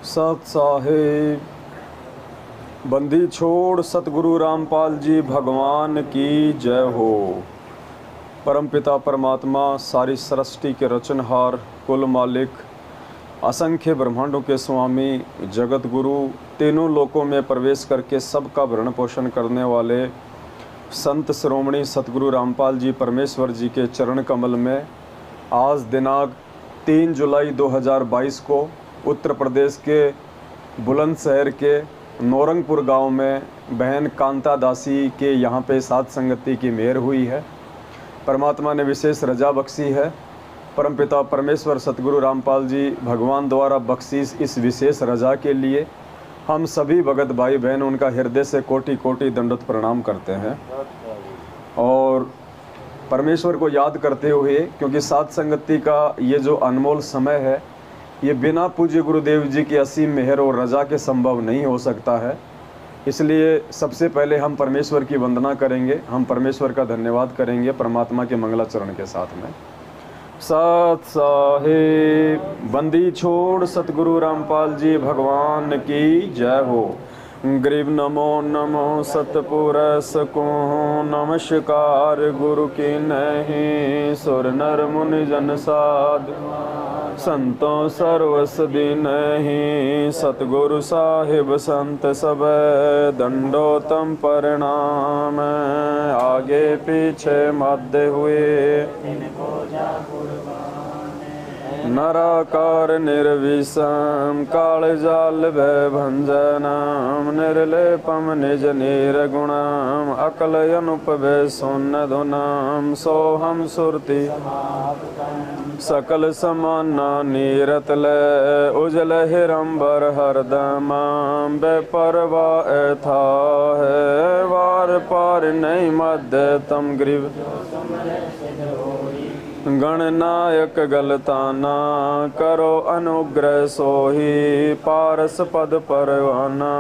सत साहेब बंदी छोड़ सतगुरु रामपाल जी भगवान की जय हो। परमपिता परमात्मा सारी सृष्टि के रचनहार, कुल मालिक, असंख्य ब्रह्मांडों के स्वामी, जगत गुरु, तीनों लोकों में प्रवेश करके सबका भरण पोषण करने वाले संत श्रोमणी सतगुरु रामपाल जी परमेश्वर जी के चरण कमल में आज दिनांक 3 जुलाई 2022 को उत्तर प्रदेश के बुलंदशहर के नौरंगपुर गांव में बहन कांता दासी के यहाँ पे साथ संगति की मेहर हुई है। परमात्मा ने विशेष रजा बख्शी है। परमपिता परमेश्वर सतगुरु रामपाल जी भगवान द्वारा बख्शीश इस विशेष रजा के लिए हम सभी भगत भाई बहन उनका हृदय से कोटि कोटि दंडवत प्रणाम करते हैं और परमेश्वर को याद करते हुए, क्योंकि साथ संगति का ये जो अनमोल समय है ये बिना पूज्य गुरुदेव जी की असीम मेहर और रजा के संभव नहीं हो सकता है। इसलिए सबसे पहले हम परमेश्वर की वंदना करेंगे, हम परमेश्वर का धन्यवाद करेंगे परमात्मा के मंगलाचरण के साथ में। सत साहेब बंदी छोड़ सतगुरु रामपाल जी भगवान की जय हो। गरीब नमो नमो सतपुरस को नमस्कार गुरु की नहीं सुर नर मुनि जन साध संतों सर्वसदी नहीं सतगुरु साहिब संत सब दंडोतम परिणाम आगे पीछे मध्य हुए नराकार निर्विषम काल जाल भय भंजनम निर्लेपम निज निर्गुणम अकल अनुपभय सोन्न धुनम सोहम सुरति सकल समाना नीरत ले उजल हिरंबर हरदम बेपरवा था है वार पार नहीं मध्य तम ग्रीव गणनायक गलताना करो अनुग्रह सोही पारस पद परवाना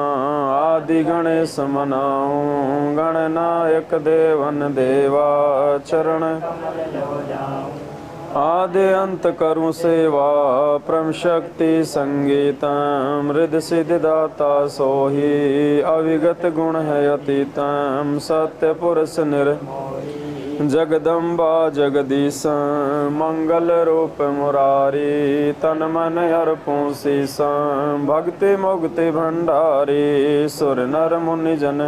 आदि गणेश मनाऊं गणनायक देवन देवा चरण आदि अंत करूं सेवा परम शक्ति संगीतम हृदय सिद्धि दाता सोही अविगत गुण है अतीतम सत्य पुरुष निर जगदम्बा जगदीश मंगल रूप मुरारी तन मन अर्पों शीश भक्ति मुक्ति भंडारी सुर नर मुनि जन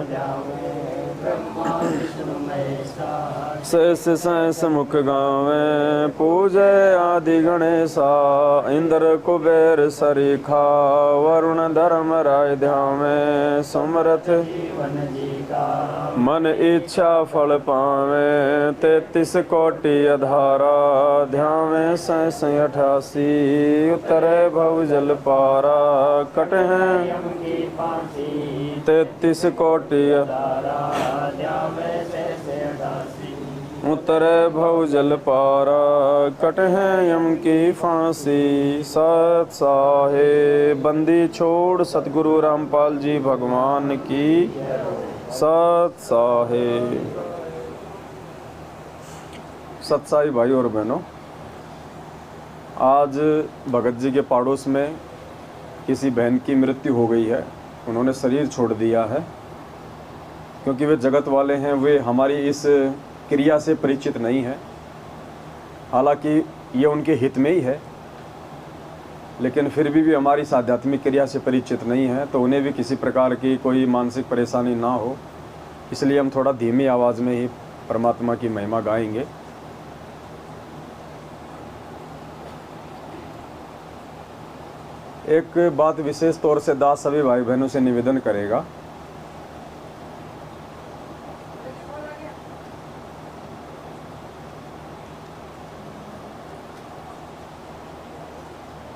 शेष सहस मुख गावे पूजे आदि गणेशा इंद्र कुबेर सरीखा वरुण धर्म राय ध्यावे सुमरथ मन इच्छा फल पावे 33 कोटि अधारा ध्यावे 88 उतरे भव जल पारा कटे हैं 33 कोटि उतरे भव जल पारा कट है यम की फांसी। सत साहेब बंदी छोड़ सतगुरु रामपाल जी भगवान की सत साहेब। सत्साई भाई और बहनों, आज भगत जी के पड़ोस में किसी बहन की मृत्यु हो गई है। उन्होंने शरीर छोड़ दिया है। क्योंकि वे जगत वाले हैं, वे हमारी इस क्रिया से परिचित नहीं है। हालांकि ये उनके हित में ही है, लेकिन फिर भी हमारी इस आध्यात्मिक क्रिया से परिचित नहीं है, तो उन्हें भी किसी प्रकार की कोई मानसिक परेशानी ना हो, इसलिए हम थोड़ा धीमी आवाज़ में ही परमात्मा की महिमा गाएंगे। एक बात विशेष तौर से दास सभी भाई बहनों से निवेदन करेगा।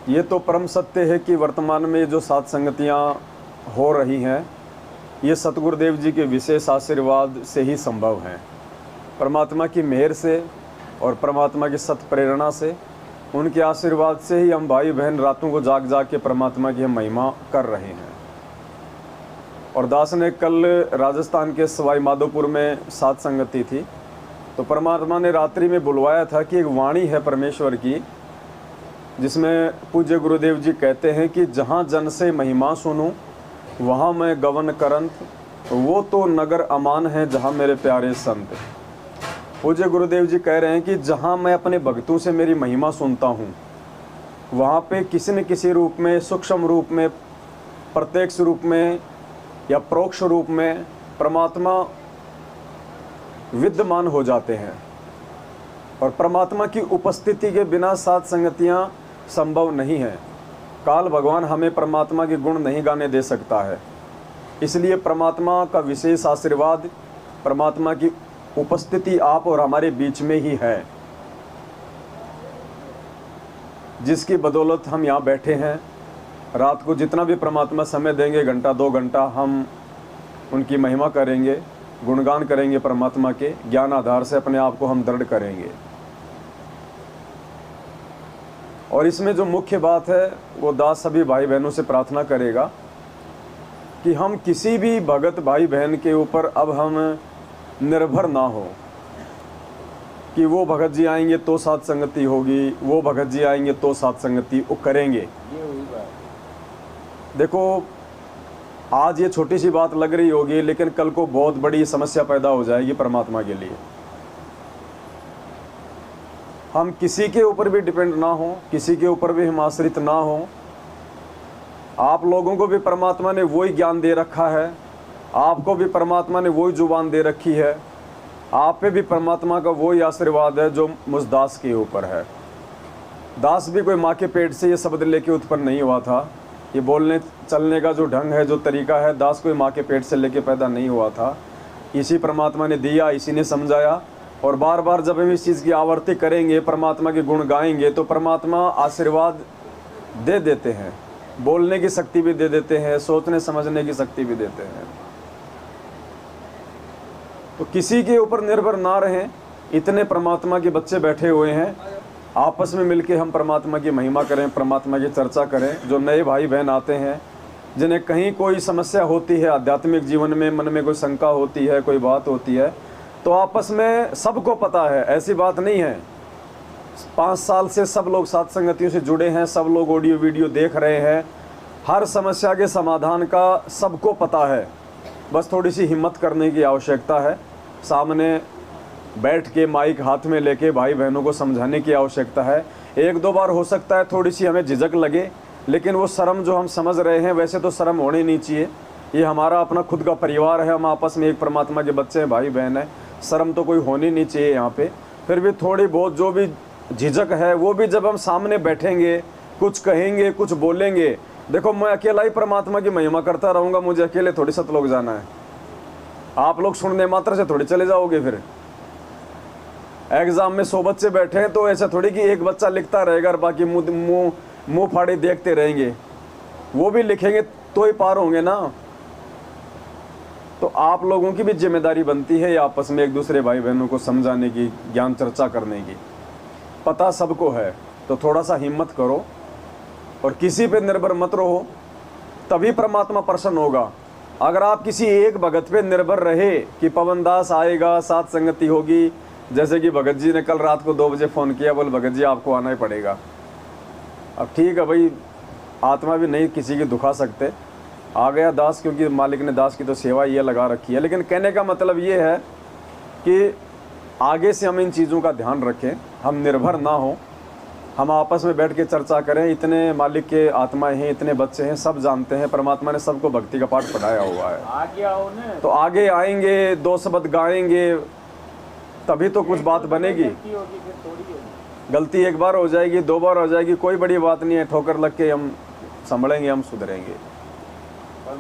ये तो परम सत्य है कि वर्तमान में जो सात संगतियाँ हो रही हैं, ये सतगुरुदेव जी के विशेष आशीर्वाद से ही संभव हैं। परमात्मा की मेहर से और परमात्मा की सत प्रेरणा से, उनके आशीर्वाद से ही हम भाई बहन रातों को जाग जाग के परमात्मा की हम महिमा कर रहे हैं। और दास ने कल राजस्थान के सवाई माधोपुर में सात संगति थी, तो परमात्मा ने रात्रि में बुलवाया था कि एक वाणी है परमेश्वर की जिसमें पूज्य गुरुदेव जी कहते हैं कि जहाँ जन से महिमा सुनूं वहाँ मैं गवन करंत, वो तो नगर अमान है जहाँ मेरे प्यारे संत। पूज्य गुरुदेव जी कह रहे हैं कि जहाँ मैं अपने भक्तों से मेरी महिमा सुनता हूँ वहाँ पे किसी न किसी रूप में, सूक्ष्म रूप में, प्रत्यक्ष रूप में या परोक्ष रूप में परमात्मा विद्यमान हो जाते हैं। और परमात्मा की उपस्थिति के बिना साथ संगतियाँ संभव नहीं है। काल भगवान हमें परमात्मा के गुण नहीं गाने दे सकता है, इसलिए परमात्मा का विशेष आशीर्वाद, परमात्मा की उपस्थिति आप और हमारे बीच में ही है, जिसकी बदौलत हम यहाँ बैठे हैं। रात को जितना भी परमात्मा समय देंगे, घंटा 2 घंटा, हम उनकी महिमा करेंगे, गुणगान करेंगे परमात्मा के ज्ञान आधार से अपने आप को हम दृढ़ करेंगे। और इसमें जो मुख्य बात है वो दास सभी भाई बहनों से प्रार्थना करेगा कि हम किसी भी भगत भाई बहन के ऊपर अब हम निर्भर ना हो कि वो भगत जी आएंगे तो साथ संगति होगी, वो भगत जी आएंगे तो साथ संगति वो करेंगे। देखो आज ये छोटी सी बात लग रही होगी, लेकिन कल को बहुत बड़ी समस्या पैदा हो जाएगी परमात्मा के लिए। हम किसी के ऊपर भी डिपेंड ना हो, किसी के ऊपर भी हम आश्रित ना हो। आप लोगों को भी परमात्मा ने वही ज्ञान दे रखा है, आपको भी परमात्मा ने वही जुबान दे रखी है, आप पे भी परमात्मा का वही आशीर्वाद है जो मुझ दास के ऊपर है। दास भी कोई माँ के पेट से ये शब्द लेके उत्पन्न नहीं हुआ था। ये बोलने चलने का जो ढंग है, जो तरीका है, दास कोई माँ के पेट से लेके पैदा नहीं हुआ था। इसी परमात्मा ने दिया, इसी ने समझाया। और बार बार जब हम इस चीज़ की आवर्ती करेंगे, परमात्मा के गुण गाएंगे, तो परमात्मा आशीर्वाद दे देते हैं, बोलने की शक्ति भी दे देते हैं, सोचने समझने की शक्ति भी देते हैं। तो किसी के ऊपर निर्भर ना रहें। इतने परमात्मा के बच्चे बैठे हुए हैं, आपस में मिलके हम परमात्मा की महिमा करें, परमात्मा की चर्चा करें। जो नए भाई बहन आते हैं, जिन्हें कहीं कोई समस्या होती है आध्यात्मिक जीवन में, मन में कोई शंका होती है, कोई बात होती है, तो आपस में सबको पता है, ऐसी बात नहीं है। 5 साल से सब लोग साथ संगतियों से जुड़े हैं, सब लोग ऑडियो वीडियो देख रहे हैं, हर समस्या के समाधान का सबको पता है। बस थोड़ी सी हिम्मत करने की आवश्यकता है, सामने बैठ के माइक हाथ में लेके भाई बहनों को समझाने की आवश्यकता है। 1-2 बार हो सकता है थोड़ी सी हमें झिझक लगे, लेकिन वो शर्म जो हम समझ रहे हैं, वैसे तो शर्म होनी नहीं चाहिए। ये हमारा अपना खुद का परिवार है, हम आपस में एक परमात्मा के बच्चे हैं, भाई बहन है, शर्म तो कोई होनी नहीं चाहिए यहाँ पे। फिर भी थोड़ी बहुत जो भी झिझक है, वो भी जब हम सामने बैठेंगे, कुछ कहेंगे, कुछ बोलेंगे। देखो मैं अकेला ही परमात्मा की महिमा करता रहूँगा, मुझे अकेले थोड़ी सतलोक जाना है। आप लोग सुनने मात्र से थोड़ी चले जाओगे। फिर एग्जाम में 100 बच्चे बैठे हैं, तो ऐसा थोड़ी कि एक बच्चा लिखता रहेगा और बाकी मुंह फाड़े देखते रहेंगे। वो भी लिखेंगे तो ही पार होंगे ना। तो आप लोगों की भी जिम्मेदारी बनती है आपस में एक दूसरे भाई बहनों को समझाने की, ज्ञान चर्चा करने की। पता सबको है, तो थोड़ा सा हिम्मत करो और किसी पे निर्भर मत रहो, तभी परमात्मा प्रसन्न होगा। अगर आप किसी एक भगत पे निर्भर रहे कि पवन दास आएगा, साथ संगति होगी, जैसे कि भगत जी ने कल रात को 2 बजे फ़ोन किया, बोल भगत जी आपको आना ही पड़ेगा। अब ठीक है भाई, आत्मा भी नहीं किसी की दुखा सकते, आ गया दास, क्योंकि मालिक ने दास की तो सेवा ये लगा रखी है। लेकिन कहने का मतलब ये है कि आगे से हम इन चीज़ों का ध्यान रखें, हम निर्भर ना हो, हम आपस में बैठ के चर्चा करें। इतने मालिक के आत्माएं हैं, इतने बच्चे हैं, सब जानते हैं, परमात्मा ने सबको भक्ति का पाठ पढ़ाया हुआ है। आगे आओ ना, तो आगे आएंगे, 2 शब्द गाएंगे, तभी तो कुछ बात बनेगी। गलती एक बार हो जाएगी, 2 बार हो जाएगी, कोई बड़ी बात नहीं है। ठोकर लग के हम संभलेंगे, हम सुधरेंगे।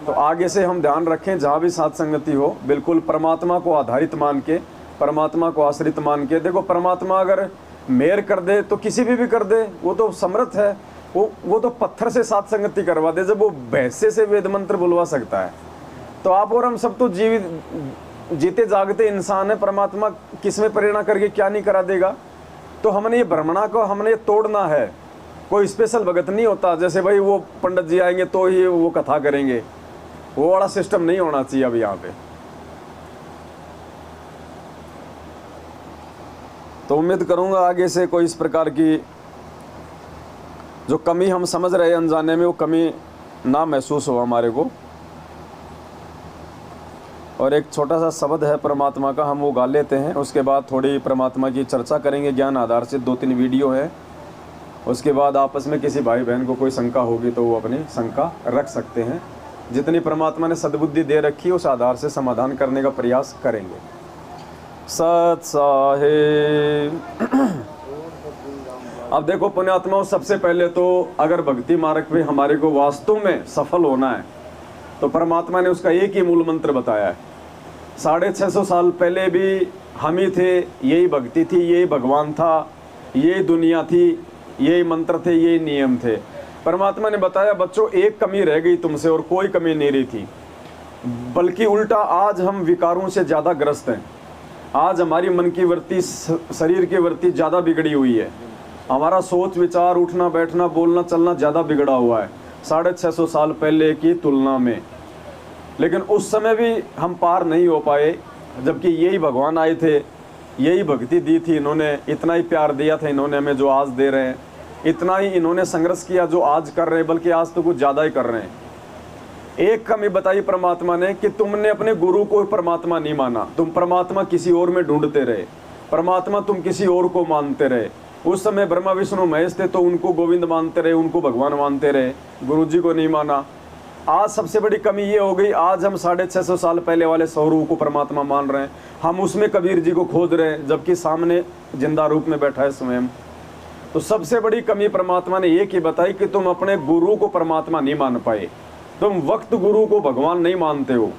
तो आगे से हम ध्यान रखें, जहाँ भी साथ संगति हो, बिल्कुल परमात्मा को आधारित मान के, परमात्मा को आश्रित मान के। देखो परमात्मा अगर मेहर कर दे तो किसी भी कर दे, वो तो समर्थ है। वो तो पत्थर से साथ संगति करवा दे, जब वो भैंसे से वेद मंत्र बुलवा सकता है। तो आप और हम सब तो जीते जागते इंसान है, परमात्मा किस में प्रेरणा करके क्या नहीं करा देगा। तो हमने ये भ्रमणा को हमने तोड़ना है। कोई स्पेशल भगत नहीं होता, जैसे भाई वो पंडित जी आएंगे तो ही वो कथा करेंगे, वो वाला सिस्टम नहीं होना चाहिए अब यहाँ पे। तो उम्मीद करूँगा आगे से कोई इस प्रकार की जो कमी हम समझ रहे हैं अनजाने में, वो कमी ना महसूस हो हमारे को। और एक छोटा सा शब्द है परमात्मा का, हम वो गा लेते हैं, उसके बाद थोड़ी परमात्मा की चर्चा करेंगे। ज्ञान आधार से 2-3 वीडियो है, उसके बाद आपस में किसी भाई बहन को कोई शंका होगी तो वो अपनी शंका रख सकते हैं। जितनी परमात्मा ने सद्बुद्धि दे रखी है उस आधार से समाधान करने का प्रयास करेंगे। सत साहेब। अब देखो पुण्यात्माओं, सबसे पहले तो अगर भक्ति मार्ग पे हमारे को वास्तव में सफल होना है तो परमात्मा ने उसका एक ही मूल मंत्र बताया है। 650 साल पहले भी हम ही थे, यही भक्ति थी, यही भगवान था, यही दुनिया थी, यही मंत्र थे, यही नियम थे। परमात्मा ने बताया बच्चों एक कमी रह गई तुमसे और कोई कमी नहीं रही थी, बल्कि उल्टा आज हम विकारों से ज़्यादा ग्रस्त हैं। आज हमारी मन की वृत्ति, शरीर की वृत्ति ज़्यादा बिगड़ी हुई है। हमारा सोच विचार, उठना बैठना, बोलना चलना ज़्यादा बिगड़ा हुआ है 650 साल पहले की तुलना में। लेकिन उस समय भी हम पार नहीं हो पाए, जबकि यही भगवान आए थे, यही भक्ति दी थी इन्होंने, इतना ही प्यार दिया था इन्होंने हमें जो आज दे रहे हैं, इतना ही इन्होंने संघर्ष किया जो आज कर रहे हैं, बल्कि आज तो कुछ ज़्यादा ही कर रहे हैं। एक कमी बताई परमात्मा ने कि तुमने अपने गुरु को परमात्मा नहीं माना, तुम परमात्मा किसी और में ढूंढते रहे, परमात्मा तुम किसी और को मानते रहे। उस समय ब्रह्मा विष्णु महेश थे तो उनको गोविंद मानते रहे, उनको भगवान मानते रहे, गुरु जी को नहीं माना। आज सबसे बड़ी कमी ये हो गई, आज हम 650 साल पहले वाले स्वरूप को परमात्मा मान रहे हैं, हम उसमें कबीर जी को खोज रहे हैं, जबकि सामने जिंदा रूप में बैठा है स्वयं। तो सबसे बड़ी कमी परमात्मा ने एक ही बताई कि तुम अपने गुरु को परमात्मा नहीं मान पाए, तुम वक्त गुरु को भगवान नहीं मानते हो।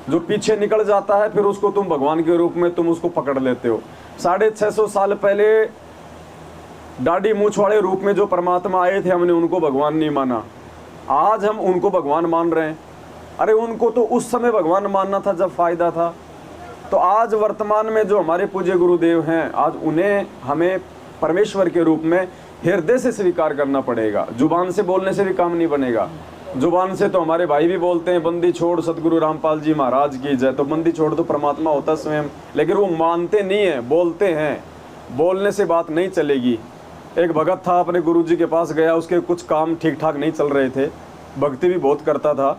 जो पीछे निकल जाता है फिर उसको तुम भगवान के रूप में तुम उसको पकड़ लेते हो। 650 साल पहले दाढ़ी मूछ वाले रूप में जो परमात्मा आए थे, हमने उनको भगवान नहीं माना, आज हम उनको भगवान मान रहे हैं। अरे उनको तो उस समय भगवान मानना था जब फायदा था। तो आज वर्तमान में जो हमारे पूज्य गुरुदेव हैं, आज उन्हें हमें परमेश्वर के रूप में हृदय से स्वीकार करना पड़ेगा। जुबान से बोलने से भी काम नहीं बनेगा। जुबान से तो हमारे भाई भी बोलते हैं बंदी छोड़ सतगुरु रामपाल जी महाराज की जय, तो बंदी छोड़ तो परमात्मा होता स्वयं, लेकिन वो मानते नहीं है, बोलते हैं। बोलने से बात नहीं चलेगी। एक भगत था, अपने गुरु जी के पास गया, उसके कुछ काम ठीक ठाक नहीं चल रहे थे, भक्ति भी बहुत करता था।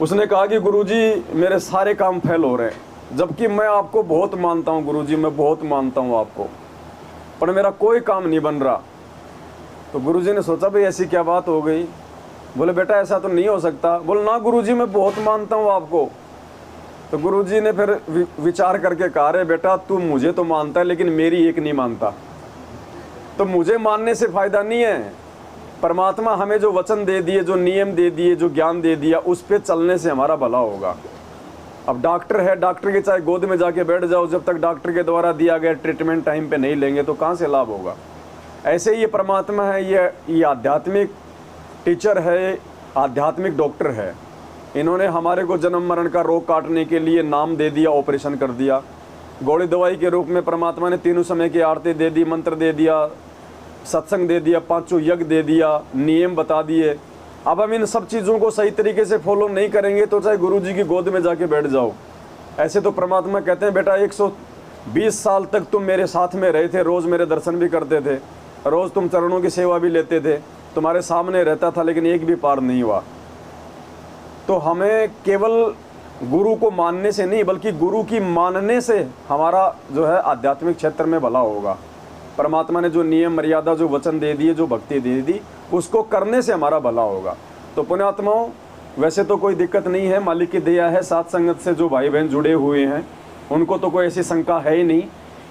उसने कहा कि गुरु जी मेरे सारे काम फेल हो रहे हैं, जबकि मैं आपको बहुत मानता हूँ गुरु जी, मैं बहुत मानता हूँ आपको, पर मेरा कोई काम नहीं बन रहा। तो गुरु जी ने सोचा भाई ऐसी क्या बात हो गई। बोले बेटा ऐसा तो नहीं हो सकता। बोले ना गुरु जी मैं बहुत मानता हूँ आपको। तो गुरु जी ने फिर विचार करके कहा रे बेटा तू मुझे तो मानता है लेकिन मेरी एक नहीं मानता, तो मुझे मानने से फायदा नहीं है। परमात्मा हमें जो वचन दे दिए, जो नियम दे दिए, जो ज्ञान दे दिया, उस पे चलने से हमारा भला होगा। अब डॉक्टर है, डॉक्टर के चाहे गोद में जाके बैठ जाओ, जब तक डॉक्टर के द्वारा दिया गया ट्रीटमेंट टाइम पे नहीं लेंगे तो कहाँ से लाभ होगा। ऐसे ही ये परमात्मा है, ये आध्यात्मिक टीचर है, आध्यात्मिक डॉक्टर है। इन्होंने हमारे को जन्म मरण का रोग काटने के लिए नाम दे दिया, ऑपरेशन कर दिया। गोली दवाई के रूप में परमात्मा ने 3 समय की आरती दे दी, मंत्र दे दिया, सत्संग दे दिया, 5 यज्ञ दे दिया, नियम बता दिए। अब हम इन सब चीज़ों को सही तरीके से फॉलो नहीं करेंगे तो चाहे गुरु जी की गोद में जाके बैठ जाओ। ऐसे तो परमात्मा कहते हैं बेटा 120 साल तक तुम मेरे साथ में रहे थे, रोज़ मेरे दर्शन भी करते थे, रोज़ तुम चरणों की सेवा भी लेते थे, तुम्हारे सामने रहता था, लेकिन एक भी पार नहीं हुआ। तो हमें केवल गुरु को मानने से नहीं बल्कि गुरु की मानने से हमारा जो है आध्यात्मिक क्षेत्र में भला होगा। परमात्मा ने जो नियम मर्यादा, जो वचन दे दिए, जो भक्ति दे दी, उसको करने से हमारा भला होगा। तो पुण्यात्माओं वैसे तो कोई दिक्कत नहीं है, मालिक की दया है। साथ संगत से जो भाई बहन जुड़े हुए हैं उनको तो कोई ऐसी शंका है ही नहीं।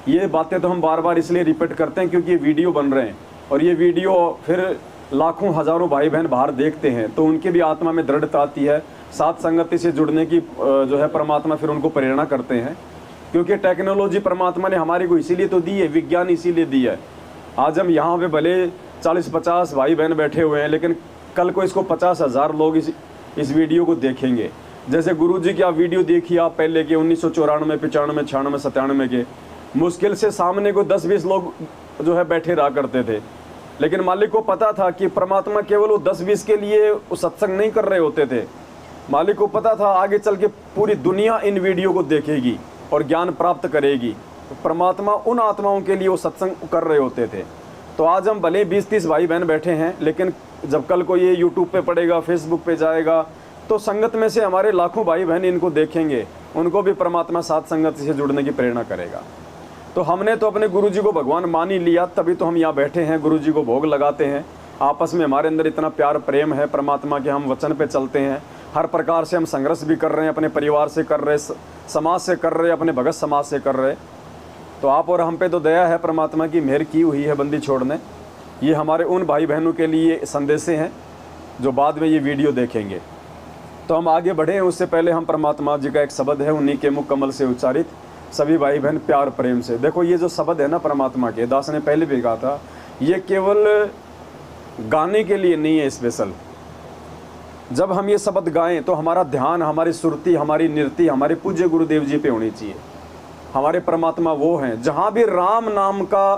ये बातें तो हम बार बार इसलिए रिपीट करते हैं क्योंकि ये वीडियो बन रहे हैं और ये वीडियो फिर लाखों हज़ारों भाई बहन बाहर देखते हैं तो उनकी भी आत्मा में दृढ़ता आती है। साथ संगति से जुड़ने की जो है परमात्मा फिर उनको प्रेरणा करते हैं, क्योंकि टेक्नोलॉजी परमात्मा ने हमारे को इसीलिए तो दी है, विज्ञान इसीलिए दी है। आज हम यहाँ पे भले 40-50 भाई बहन बैठे हुए हैं, लेकिन कल को इसको 50,000 लोग इस वीडियो को देखेंगे। जैसे गुरु जी की आप वीडियो देखिए, आप पहले के 1994, 95, 96, 97 के, मुश्किल से सामने को 10-20 लोग जो है बैठे रहा करते थे, लेकिन मालिक को पता था कि परमात्मा केवल वो 10-20 के लिए वो सत्संग नहीं कर रहे होते थे। मालिक को पता था आगे चल के पूरी दुनिया इन वीडियो को देखेगी और ज्ञान प्राप्त करेगी, तो परमात्मा उन आत्माओं के लिए वो सत्संग कर रहे होते थे। तो आज हम भले 20-30 भाई बहन बैठे हैं, लेकिन जब कल को ये यूट्यूब पे पड़ेगा, फेसबुक पे जाएगा, तो संगत में से हमारे लाखों भाई बहन इनको देखेंगे, उनको भी परमात्मा साथ संगत से जुड़ने की प्रेरणा करेगा। तो हमने तो अपने गुरु जी को भगवान मान ही लिया, तभी तो हम यहाँ बैठे हैं, गुरु जी को भोग लगाते हैं। आपस में हमारे अंदर इतना प्यार प्रेम है परमात्मा के, हम वचन पे चलते हैं, हर प्रकार से हम संघर्ष भी कर रहे हैं, अपने परिवार से कर रहे, समाज से कर रहे, अपने भगत समाज से कर रहे। तो आप और हम पे तो दया है, परमात्मा की मेहर की हुई है बंदी छोड़ने। ये हमारे उन भाई बहनों के लिए संदेश हैं जो बाद में ये वीडियो देखेंगे। तो हम आगे बढ़े, उससे पहले हम परमात्मा जी का एक शब्द है, उन्हीं के मुख कमल से उच्चारित सभी भाई बहन प्यार प्रेम से। देखो ये जो शब्द है ना परमात्मा के, दास ने पहले भी कहा था, ये केवल गाने के लिए नहीं है स्पेशल। जब हम ये शब्द गाएं तो हमारा ध्यान, हमारी सुरती, हमारी नृत्य हमारे पूज्य गुरुदेव जी पे होनी चाहिए। हमारे परमात्मा वो हैं, जहाँ भी राम नाम का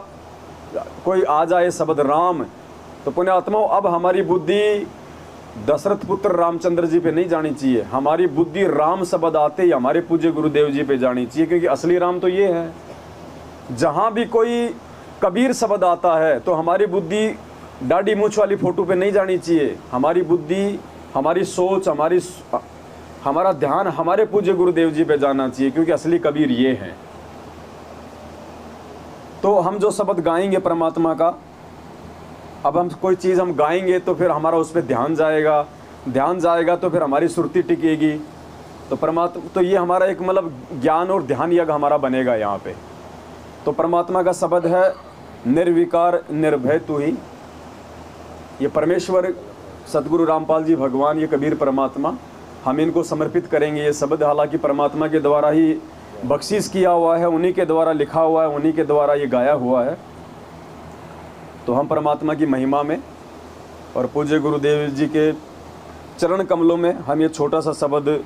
कोई आ जाए शब्द राम, तो पुण्यात्मा अब हमारी बुद्धि दशरथ पुत्र रामचंद्र जी पे नहीं जानी चाहिए, हमारी बुद्धि राम शब्द आते ही हमारे पूज्य गुरुदेव जी पे जानी चाहिए, क्योंकि असली राम तो ये है। जहाँ भी कोई कबीर शब्द आता है तो हमारी बुद्धि दाढ़ी मूछ वाली फोटो पे नहीं जानी चाहिए, हमारी बुद्धि, हमारी सोच, हमारा ध्यान हमारे पूज्य गुरुदेव जी पे जाना चाहिए, क्योंकि असली कबीर ये हैं। तो हम जो शब्द गाएंगे परमात्मा का, अब हम कोई चीज़ हम गाएंगे तो फिर हमारा उस पर ध्यान जाएगा तो फिर हमारी सुरती टिकेगी। तो परमात्मा, तो ये हमारा एक मतलब ज्ञान और ध्यान यज्ञ हमारा बनेगा यहाँ पे। तो परमात्मा का शब्द है निर्विकार निर्भय तू ही। ये परमेश्वर सतगुरु रामपाल जी भगवान, ये कबीर परमात्मा, हम इनको समर्पित करेंगे ये शब्द। हालांकि परमात्मा के द्वारा ही बख्शीश किया हुआ है, उन्हीं के द्वारा लिखा हुआ है, उन्हीं के द्वारा ये गाया हुआ है। तो हम परमात्मा की महिमा में और पूज्य गुरुदेव जी के चरण कमलों में हम ये छोटा सा शब्द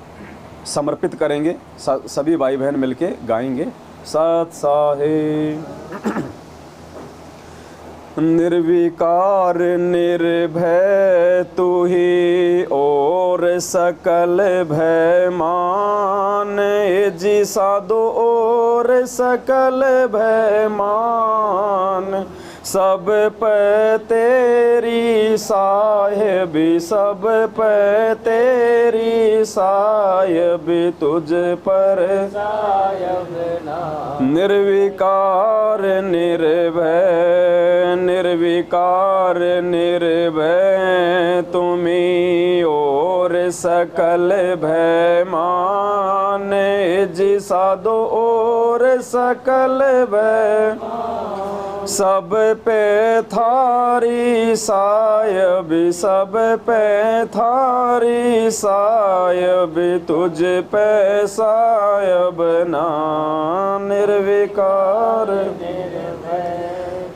समर्पित करेंगे, सभी भाई बहन मिलके गाएंगे। सत साहे निर्विकार निर्भय तू ही और सकल भय मान, जी साधो और सकल भय मान, सब पे तेरी साहिबी, सब पे तेरी साहिबी, तुझ पर निर्विकार निर्भय, निर्विकार निर्भय तुम्हीं और सकल भय मान, जी साधो और सकल भय, सब पे थारी साहिबी, सब पे थारी साहिबी, तुझ पे साहिब ना निर्विकार।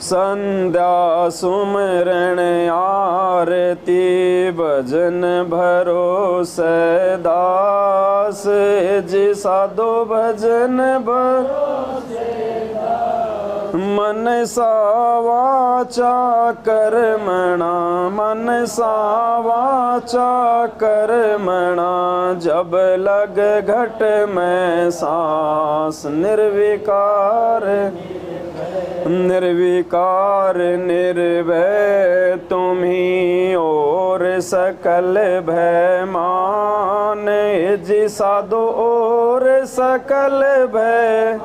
संध्या सुमरण आरती भजन भरोसे दास, जी साधो भजन भरोसे, मन सा वाचा कर्मणा, मन सा वाचा कर्मणा, जब लग घट में सांस, निर्विकार निर्विकार निर्भय तुम्हीं और सकल भय मान, जी साधो और सकल भय,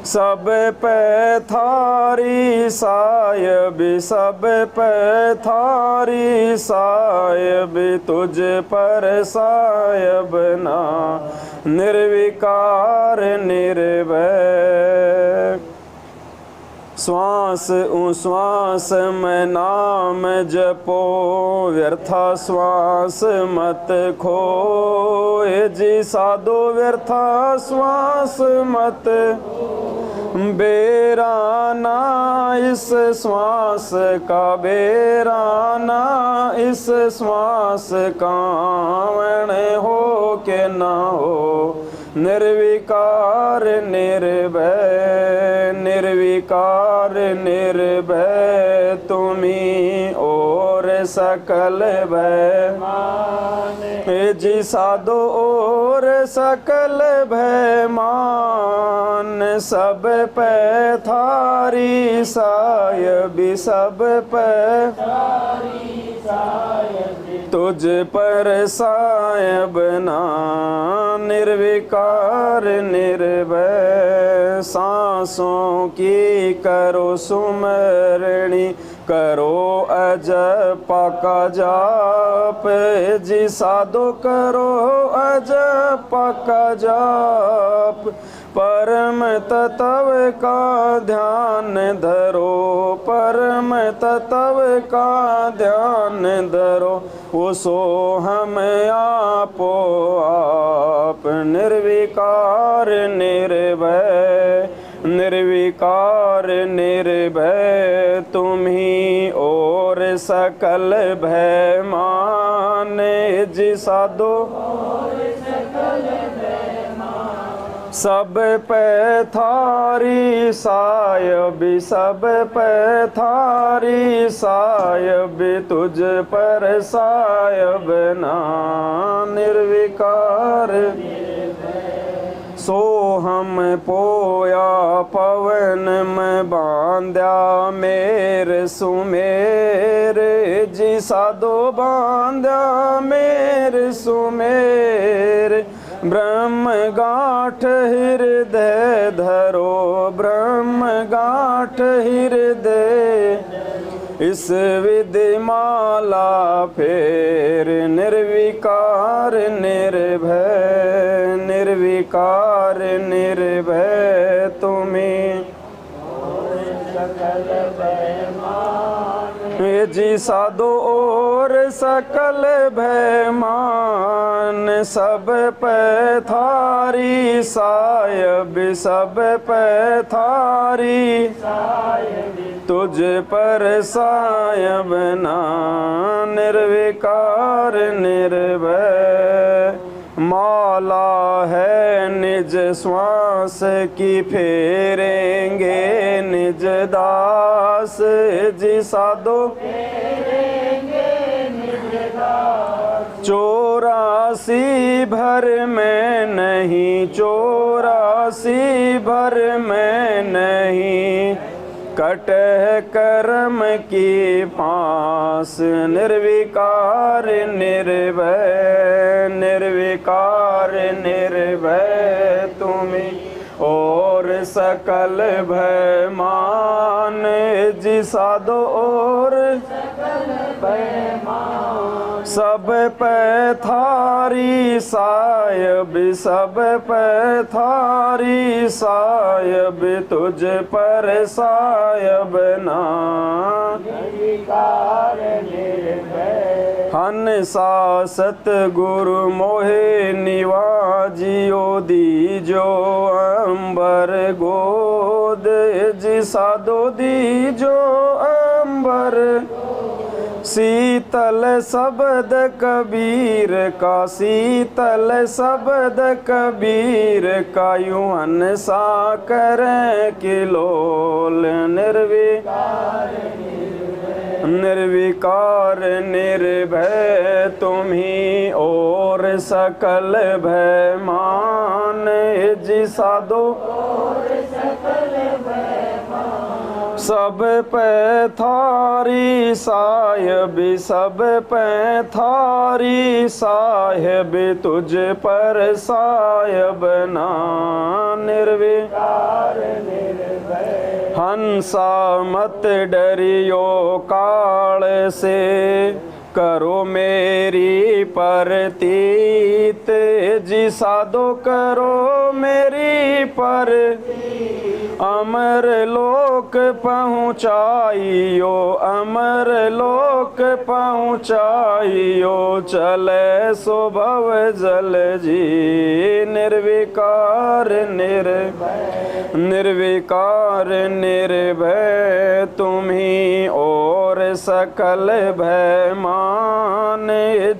सब पे थारी साहिबी, सब पे थारी साहिबी, तुझ पर साहिब ना निर्विकार निर्भय। श्वास उश्वास में नाम जपो, व्यर्था श्वास मत खोए, जी साधो व्यर्था श्वास मत, बेराना इस श्वास का, बेराना इस श्वास का, वण हो के ना हो निर्विकार निर्भय, निर्विकार निर्भय तुम्हीं और सकल भय मान, हे जी साधो और सकल भय मान, सब पे थारी सायबी सब पे तुझ पर सायब ना, निर्विकार निर्भय सांसों की करो सुमरणी, करो अजपा का जाप जी साधो करो अजपा का जाप, परम तत्व का ध्यान धरो, परम तत्व का ध्यान धरो, वो सो हम आपो आप, निर्विकार निर्भय, निर्विकार निर्भय तुम ही और सकल भय माने जी साधो सब पे थारी सायबी सब पे थारी सायबी तुझ पर सायब ना, निर्विकार सो हम पोया पवन में बांध्या मेरे सुमेर जी साधो बांध्या मेरे सुमेर, ब्रह्म गांठ हृदय धरो, ब्रह्म गांठ हृदय इस विधि माला फेर, निर्विकार निर्भय, निर्विकार निर्भय तुम्हें जी साधो और सकल भय मान, सब पे थारी सायबी सब पे थारी तुझ पर सायब ना, निर्विकार निर्भय माला है निज श्वास की फेरेंगे निज दास जी साधो 84 भर में नहीं 84 भर में नहीं कटह कर्म की पास, निर्विकार निर्भय, निर्विकार निर्भय तुम्हें और सकल भय मान जी साधो और सब पे थारी सायबी सब पे थारी सायबी तुझ पर सायब ना, हंसा सतगुरु मोहे निवाजियो दीजो अंबर गोद जी साधो दीजो अंबर, शीतल शब्द कबीर का शीतल शब्द कबीर का यूं हंसा करें किलोल, निर्विकार निर्भय तुम ही और सकल भय मान जी साधो सब पे थारी सायबी सब पे थारी सायबी तुझ पर सायब ना, निर्विकार निर्भय हंसा मत डरियो काल से करो मेरी परतीत जी साधो करो मेरी पर अमर लोक पहुँचाइयो अमर लोक पहुँचाइयो चले सो भव जल जी, निर्विकार निर्विकार निर्भय तुम ही और सकल भय मान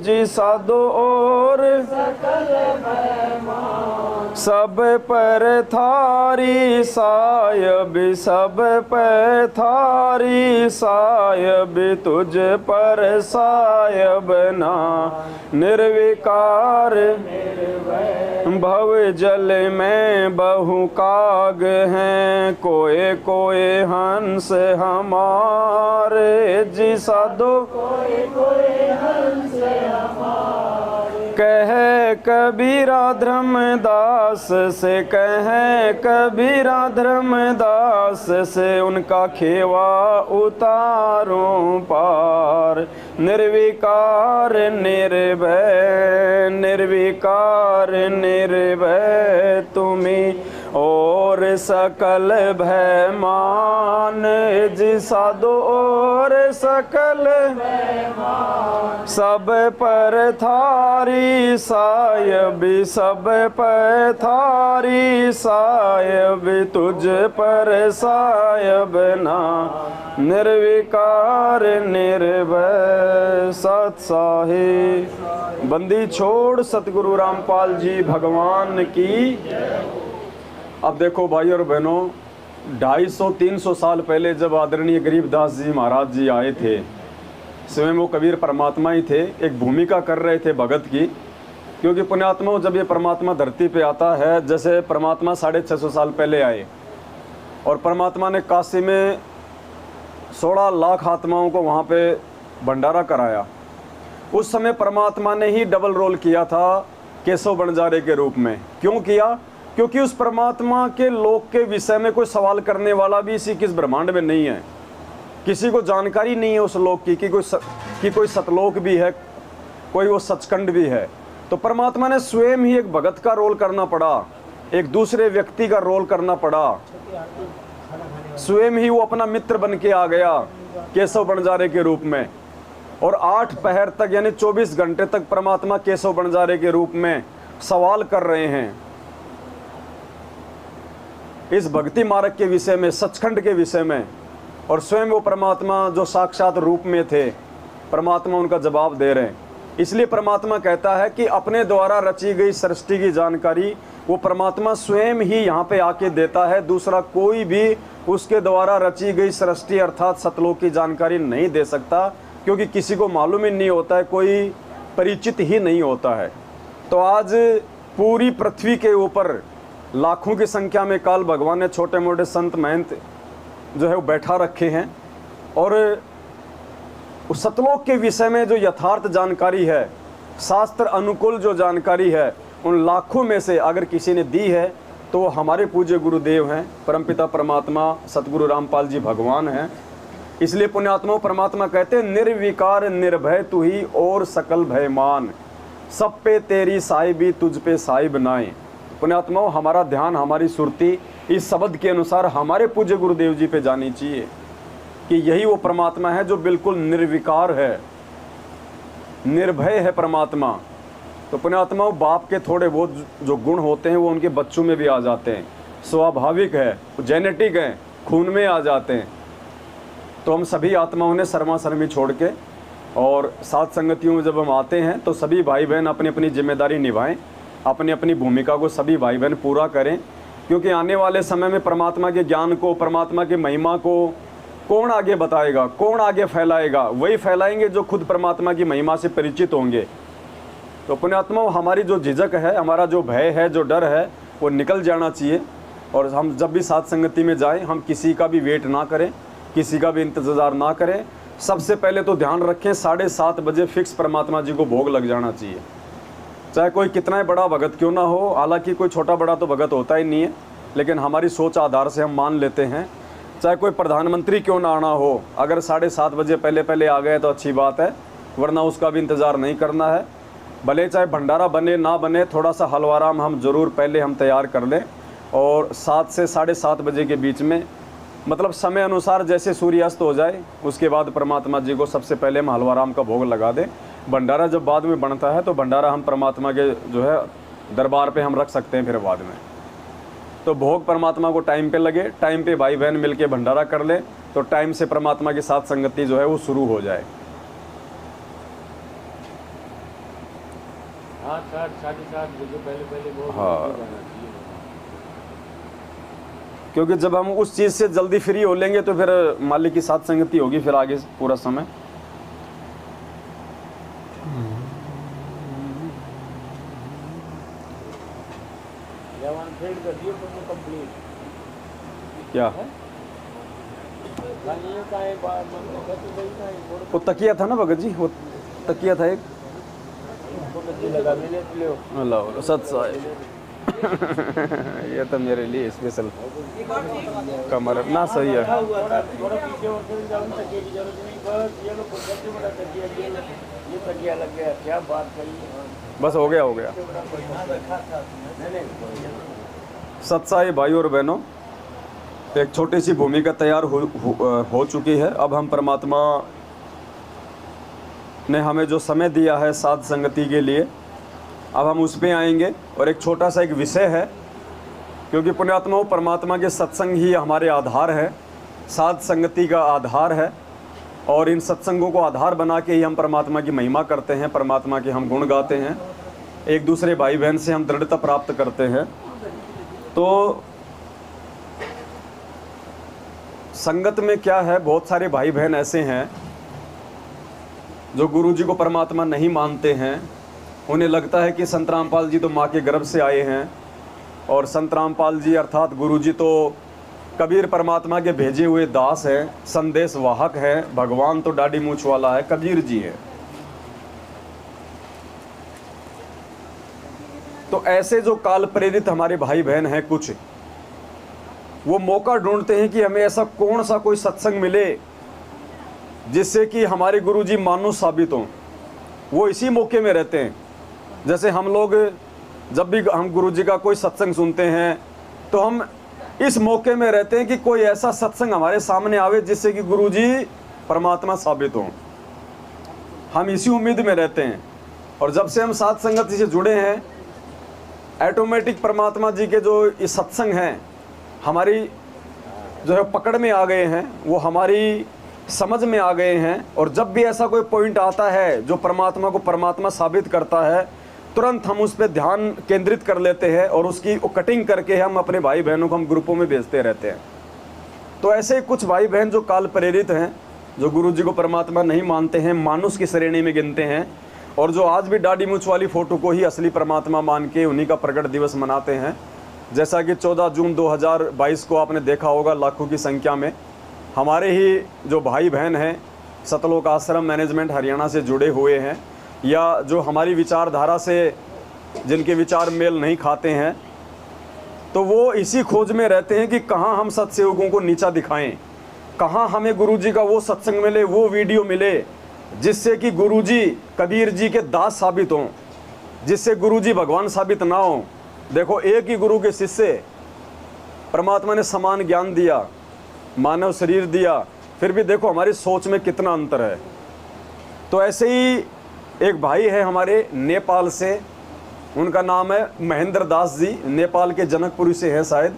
जी साधो और सकल भय मान सब पर थारी सायब, सब पर थारी सायब, तुझ पर सायब ना निर्विकार। भव जल में बहु काग हैं, कोए कोए हंस हमारे जी साधो। कहे कबीरा धर्मदास से, कहे कबीरा धर्मदास से, उनका खेवा उतारूं पार। निर्विकार निर्भय, निर्विकार निर्भय तुम्ही और सकल भय मान जी साधो। और सकल सब पर थारी सायब, सब पर थारी सायब, तुझ पर सायब ना निर्विकार निर्भय। सत साहिब। बंदी छोड़ सतगुरु रामपाल जी भगवान की। अब देखो भाई और बहनों, 250-300 साल पहले जब आदरणीय गरीबदास जी महाराज जी आए थे, स्वयं वो कबीर परमात्मा ही थे, एक भूमिका कर रहे थे भगत की। क्योंकि पुण्यात्माओं, जब ये परमात्मा धरती पे आता है, जैसे परमात्मा 650 साल पहले आए और परमात्मा ने काशी में 16 लाख आत्माओं को वहाँ पे भंडारा कराया। उस समय परमात्मा ने ही डबल रोल किया था केशव बंजारे के रूप में। क्यों किया? क्योंकि उस परमात्मा के लोक के विषय में कोई सवाल करने वाला भी इसी किस ब्रह्मांड में नहीं है। किसी को जानकारी नहीं है उस लोक की कि कोई सतलोक भी है, कोई वो सचखंड भी है। तो परमात्मा ने स्वयं ही एक भगत का रोल करना पड़ा, एक दूसरे व्यक्ति का रोल करना पड़ा। स्वयं ही वो अपना मित्र बन के आ गया केशव बंजारे के रूप में। और 8 पहर तक यानी 24 घंटे तक परमात्मा केशव बंजारे के रूप में सवाल कर रहे हैं इस भक्ति मार्ग के विषय में, सचखंड के विषय में। और स्वयं वो परमात्मा जो साक्षात रूप में थे, परमात्मा उनका जवाब दे रहे हैं। इसलिए परमात्मा कहता है कि अपने द्वारा रची गई सृष्टि की जानकारी वो परमात्मा स्वयं ही यहाँ पे आके देता है। दूसरा कोई भी उसके द्वारा रची गई सृष्टि अर्थात सतलोक की जानकारी नहीं दे सकता, क्योंकि किसी को मालूम ही नहीं होता है, कोई परिचित ही नहीं होता है। तो आज पूरी पृथ्वी के ऊपर लाखों की संख्या में काल भगवान ने छोटे मोटे संत महंत जो है वो बैठा रखे हैं। और उस सतलोक के विषय में जो यथार्थ जानकारी है, शास्त्र अनुकूल जो जानकारी है, उन लाखों में से अगर किसी ने दी है तो वो हमारे पूज्य गुरुदेव हैं, परमपिता परमात्मा सतगुरु रामपाल जी भगवान हैं। इसलिए पुण्यात्माओं, परमात्मा कहते हैं निर्विकार निर्भय तू ही और सकल भय मान, सब पे तेरी साहिबी तुझ पे साहिब नाए। पुण्यात्माओं, हमारा ध्यान, हमारी सुरती इस शब्द के अनुसार हमारे पूज्य गुरुदेव जी पे जानी चाहिए कि यही वो परमात्मा है जो बिल्कुल निर्विकार है, निर्भय है परमात्मा। तो पुण्यात्माओं, बाप के थोड़े बहुत जो गुण होते हैं वो उनके बच्चों में भी आ जाते हैं, स्वाभाविक है, जेनेटिक है, खून में आ जाते हैं। तो हम सभी आत्माओं ने शर्मा शर्मी छोड़ के और साथ संगतियों में जब हम आते हैं तो सभी भाई बहन अपनी अपनी जिम्मेदारी निभाएं, अपनी अपनी भूमिका को सभी भाई बहन पूरा करें। क्योंकि आने वाले समय में परमात्मा के ज्ञान को, परमात्मा की महिमा को कौन आगे बताएगा, कौन आगे फैलाएगा? वही फैलाएंगे जो खुद परमात्मा की महिमा से परिचित होंगे। तो पुण्यात्माओं, हमारी जो झिझक है, हमारा जो भय है, जो डर है, वो निकल जाना चाहिए। और हम जब भी साथ संगति में जाएं, हम किसी का भी वेट ना करें, किसी का भी इंतज़ार ना करें। सबसे पहले तो ध्यान रखें 7:30 बजे फिक्स परमात्मा जी को भोग लग जाना चाहिए, चाहे कोई कितना ही बड़ा भगत क्यों ना हो। हालांकि कोई छोटा बड़ा तो भगत होता ही नहीं है, लेकिन हमारी सोच आधार से हम मान लेते हैं, चाहे कोई प्रधानमंत्री क्यों ना आना हो, अगर 7:30 बजे पहले पहले आ गए तो अच्छी बात है, वरना उसका भी इंतज़ार नहीं करना है। भले चाहे भंडारा बने ना बने, थोड़ा सा हलवाराम हम ज़रूर पहले हम तैयार कर लें। और 7 से 7:30 बजे के बीच में, मतलब समय अनुसार जैसे सूर्यास्त हो जाए, उसके बाद परमात्मा जी को सबसे पहले हम हलवाराम का भोग लगा दें। भंडारा जब बाद में बनता है तो भंडारा हम परमात्मा के जो है दरबार पे हम रख सकते हैं फिर बाद में। तो भोग परमात्मा को टाइम पे लगे, टाइम पे भाई बहन मिल के भंडारा कर ले, तो टाइम से परमात्मा के साथ संगति जो है वो शुरू हो जाए। 8 साढ़े 7 बजे पहले बहुत हाँ। जल्दी जाना चाहिए। क्योंकि जब हम उस चीज़ से जल्दी फ्री हो लेंगे तो फिर मालिक की साथ संगति होगी फिर आगे पूरा समय। जवान फेड कर दिए तुमने कंप्लीट क्या खाने का एक बार मतलब कैसे गई ना एक बोर्ड वो तकिया था ना भगत जी, वो तकिया था एक, को गद्दी लगा मैंने ले अल्लाह सत साहिब ये तो मेरे लिए स्पेशल कमर ना सही है। थोड़ा पीछे और फिर जाऊं तकिए की जरूरत नहीं, बस ये लो सबसे बड़ा तकिया ये तकिया लग गया। क्या बात कही, बस हो गया हो गया। सत साहिब भाई और बहनों, एक छोटी सी भूमिका तैयार हो चुकी है। अब हम परमात्मा ने हमें जो समय दिया है साध संगति के लिए, अब हम उस पे आएंगे। और एक छोटा सा एक विषय है, क्योंकि पुण्यात्माओं परमात्मा के सत्संग ही हमारे आधार है, साध संगति का आधार है। और इन सत्संगों को आधार बना के ही हम परमात्मा की महिमा करते हैं, परमात्मा के हम गुण गाते हैं, एक दूसरे भाई बहन से हम दृढ़ता प्राप्त करते हैं। तो संगत में क्या है, बहुत सारे भाई बहन ऐसे हैं जो गुरु जी को परमात्मा नहीं मानते हैं। उन्हें लगता है कि संत रामपाल जी तो माँ के गर्भ से आए हैं, और संत रामपाल जी अर्थात गुरु जी तो कबीर परमात्मा के भेजे हुए दास हैं, संदेश वाहक हैं, भगवान तो डाडी मूछ वाला है, कबीर जी है। तो ऐसे जो काल प्रेरित हमारे भाई बहन हैं कुछ, वो मौका ढूंढते हैं कि हमें ऐसा कौन सा कोई सत्संग मिले जिससे कि हमारे गुरुजी मानुष साबित हों। वो इसी मौके में रहते हैं। जैसे हम लोग जब भी हम गुरुजी का कोई सत्संग सुनते हैं तो हम इस मौके में रहते हैं कि कोई ऐसा सत्संग हमारे सामने आवे जिससे कि गुरुजी परमात्मा साबित हों। हम इसी उम्मीद में रहते हैं। और जब से हम साध संगत से जुड़े हैं, ऑटोमेटिक परमात्मा जी के जो ये सत्संग हैं हमारी जो है पकड़ में आ गए हैं, वो हमारी समझ में आ गए हैं। और जब भी ऐसा कोई पॉइंट आता है जो परमात्मा को परमात्मा साबित करता है, तुरंत हम उस पर ध्यान केंद्रित कर लेते हैं और उसकी कटिंग करके हम अपने भाई बहनों को हम ग्रुपों में भेजते रहते हैं। तो ऐसे कुछ भाई बहन जो काल प्रेरित हैं, जो गुरु जी को परमात्मा नहीं मानते हैं, मानुष की श्रेणी में गिनते हैं, और जो आज भी डाडी मूछ वाली फ़ोटो को ही असली परमात्मा मान के उन्हीं का प्रकट दिवस मनाते हैं। जैसा कि 14 जून 2022 को आपने देखा होगा, लाखों की संख्या में हमारे ही जो भाई बहन हैं सतलोक आश्रम मैनेजमेंट हरियाणा से जुड़े हुए हैं, या जो हमारी विचारधारा से जिनके विचार मेल नहीं खाते हैं, तो वो इसी खोज में रहते हैं कि कहाँ हम सत्सेवकों को नीचा दिखाएं, कहाँ हमें गुरुजी का वो सत्संग मिले, वो वीडियो मिले जिससे कि गुरुजी कबीर जी के दास साबित हों, जिससे गुरुजी भगवान साबित ना हों। देखो, एक ही गुरु के शिष्य, परमात्मा ने समान ज्ञान दिया, मानव शरीर दिया, फिर भी देखो हमारी सोच में कितना अंतर है। तो ऐसे ही एक भाई है हमारे नेपाल से, उनका नाम है महेंद्र दास जी, नेपाल के जनकपुरी से है शायद।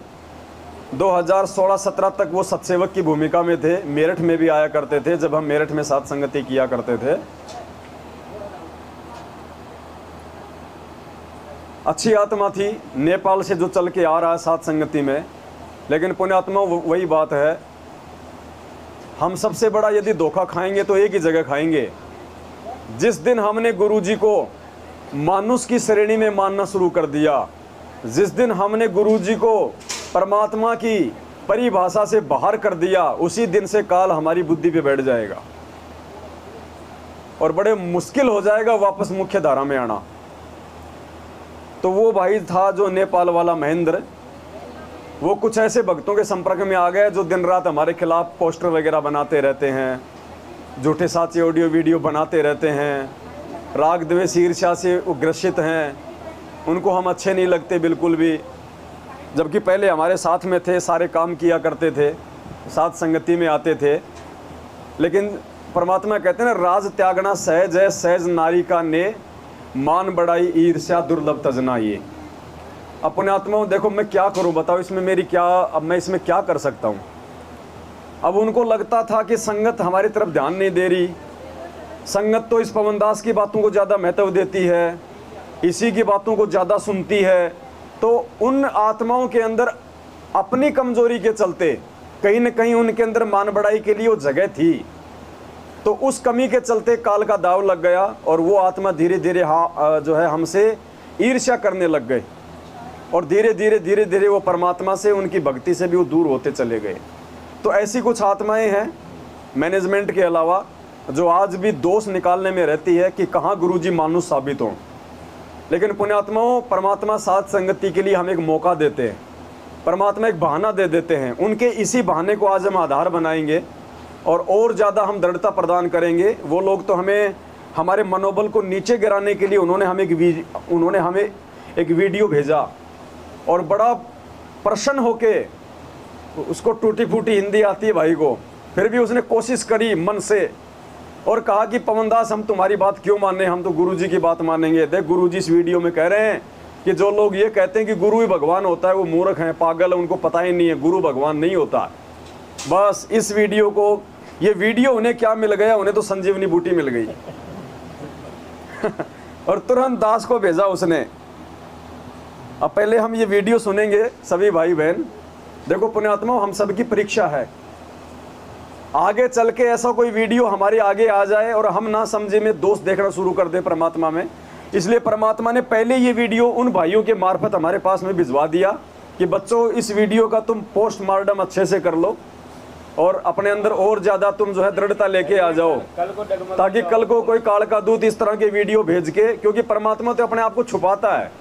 2016-17 तक वो सत्सेवक की भूमिका में थे, मेरठ में भी आया करते थे जब हम मेरठ में साथ संगति किया करते थे। अच्छी आत्मा थी, नेपाल से जो चल के आ रहा है साथ संगति में। लेकिन पुण्यात्मा वही बात है, हम सबसे बड़ा यदि धोखा खाएंगे तो एक ही जगह खाएंगे। जिस दिन हमने गुरुजी को मानुष की श्रेणी में मानना शुरू कर दिया, जिस दिन हमने गुरुजी को परमात्मा की परिभाषा से बाहर कर दिया, उसी दिन से काल हमारी बुद्धि पे बैठ जाएगा और बड़े मुश्किल हो जाएगा वापस मुख्य धारा में आना। तो वो भाई था जो नेपाल वाला महेंद्र, वो कुछ ऐसे भक्तों के संपर्क में आ गए जो दिन रात हमारे खिलाफ पोस्टर वगैरह बनाते रहते हैं, झूठे साचे ऑडियो वीडियो बनाते रहते हैं, राग द्वेष ईर्ष्या से वो ग्रसित हैं, उनको हम अच्छे नहीं लगते बिल्कुल भी। जबकि पहले हमारे साथ में थे, सारे काम किया करते थे, साथ संगति में आते थे। लेकिन परमात्मा कहते हैं ना, राज त्यागना सहज है, सहज नारी का ने, मान बढ़ाई ईर्ष्या दुर्लभ तजना ये। अपने आत्मा देखो मैं क्या करूं, बताओ इसमें मेरी क्या, अब मैं इसमें क्या कर सकता हूं। अब उनको लगता था कि संगत हमारी तरफ ध्यान नहीं दे रही, संगत तो इस पवनदास की बातों को ज़्यादा महत्व देती है, इसी की बातों को ज़्यादा सुनती है, तो उन आत्माओं के अंदर अपनी कमजोरी के चलते कहीं न कहीं उनके अंदर मान बढ़ाई के लिए वो जगह थी, तो उस कमी के चलते काल का दाव लग गया और वो आत्मा धीरे धीरे जो है हमसे ईर्ष्या करने लग गए और धीरे धीरे वो परमात्मा से, उनकी भक्ति से भी वो दूर होते चले गए। तो ऐसी कुछ आत्माएं हैं मैनेजमेंट के अलावा जो आज भी दोष निकालने में रहती है कि कहाँ गुरुजी मानुष साबित हों। लेकिन पुण्यात्माओं, परमात्मा साथ संगति के लिए हम एक मौका देते हैं, परमात्मा एक बहाना दे देते हैं। उनके इसी बहाने को आज हम आधार बनाएंगे और ज़्यादा हम दृढ़ता प्रदान करेंगे। वो लोग तो हमें, हमारे मनोबल को नीचे गिराने के लिए उन्होंने हमें एक वीडियो भेजा और बड़ा प्रसन्न होके, उसको टूटी फूटी हिंदी आती है भाई को, फिर भी उसने कोशिश करी मन से और कहा कि पवनदास हम तुम्हारी बात क्यों माने, हम तो गुरुजी की बात मानेंगे। देख गुरुजी इस वीडियो में कह रहे हैं कि जो लोग ये कहते हैं कि गुरु ही भगवान होता है वो मूर्ख हैं, पागल है, उनको पता ही नहीं है गुरु भगवान नहीं होता। बस इस वीडियो को, ये वीडियो उन्हें क्या मिल गया, उन्हें तो संजीवनी बूटी मिल गई और तुरंत दास को भेजा उसने। अब पहले हम ये वीडियो सुनेंगे सभी भाई बहन। देखो पुण्यात्मा, हम सबकी परीक्षा है, आगे चल के ऐसा कोई वीडियो हमारे आगे आ जाए और हम ना समझे में दोष देखना शुरू कर दे परमात्मा में, इसलिए परमात्मा ने पहले ये वीडियो उन भाइयों के मार्फत हमारे पास में भिजवा दिया कि बच्चों इस वीडियो का तुम पोस्टमार्टम अच्छे से कर लो और अपने अंदर और ज़्यादा तुम जो है दृढ़ता लेके आ जाओ, ताकि कल को कोई काल का दूत इस तरह के वीडियो भेज के, क्योंकि परमात्मा तो अपने आप को छुपाता है।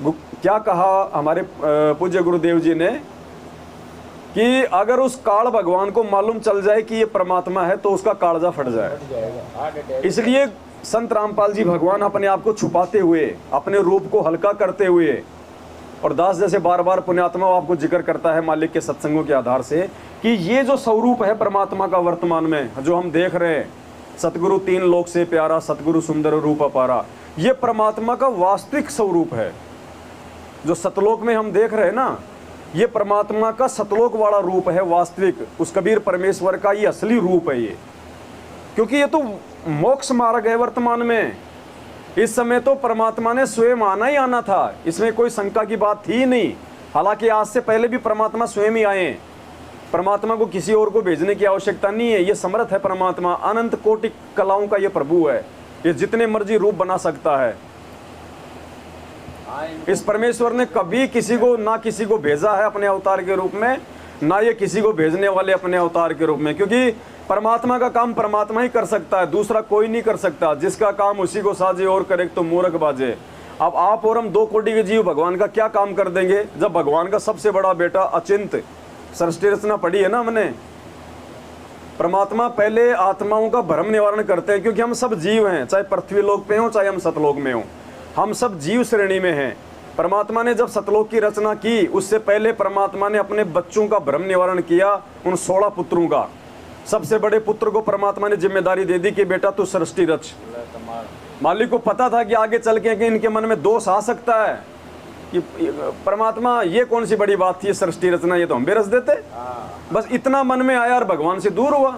क्या कहा हमारे पूज्य गुरुदेव जी ने कि अगर उस काल भगवान को मालूम चल जाए कि ये परमात्मा है तो उसका कालजा फट जाए। इसलिए संत रामपाल जी भगवान अपने आप को छुपाते हुए, अपने रूप को हल्का करते हुए, और दास जैसे बार बार पुण्यात्मा आपको जिक्र करता है मालिक के सत्संगों के आधार से कि ये जो स्वरूप है परमात्मा का वर्तमान में जो हम देख रहे हैं, सतगुरु तीन लोक से प्यारा, सतगुरु सुंदर रूप अपारा, ये परमात्मा का वास्तविक स्वरूप है। जो सतलोक में हम देख रहे हैं ना, ये परमात्मा का सतलोक वाला रूप है वास्तविक, उस कबीर परमेश्वर का ये असली रूप है ये, क्योंकि ये तो मोक्ष मार्ग है वर्तमान में। इस समय तो परमात्मा ने स्वयं आना ही आना था, इसमें कोई शंका की बात थी ही नहीं। हालांकि आज से पहले भी परमात्मा स्वयं ही आए, परमात्मा को किसी और को भेजने की आवश्यकता नहीं है। ये समर्थ है परमात्मा, अनंत कोटि कलाओं का ये प्रभु है, ये जितने मर्जी रूप बना सकता है। इस परमेश्वर ने कभी किसी को भेजा है अपने अवतार के रूप में, ना ये किसी को भेजने वाले अपने अवतार के रूप में, क्योंकि परमात्मा का काम परमात्मा ही कर सकता है, दूसरा कोई नहीं कर सकता। जिसका काम उसी को साजे और करे तो मूर्ख बाजे। अब आप और हम दो कोटि के जीव भगवान का क्या काम कर देंगे, जब भगवान का सबसे बड़ा बेटा अचिंत सृष्टि रचना पढ़ी है ना हमने। परमात्मा पहले आत्माओं का भ्रम निवारण करते हैं, क्योंकि हम सब जीव हैं, चाहे पृथ्वी लोक पे हो चाहे हम सतलोक में हो, हम सब जीव श्रेणी में हैं। परमात्मा ने जब सतलोक की रचना की, उससे पहले परमात्मा ने अपने बच्चों का भ्रम निवारण किया। उन 16 पुत्रों का सबसे बड़े पुत्र को परमात्मा ने जिम्मेदारी दे दी कि बेटा तू सृष्टि रच। मालिक को पता था कि आगे चल के इनके मन में दोष आ सकता है कि परमात्मा ये कौन सी बड़ी बात थी सृष्टि रचना, ये तो हम भी रच देते। बस इतना मन में आया और भगवान से दूर हुआ।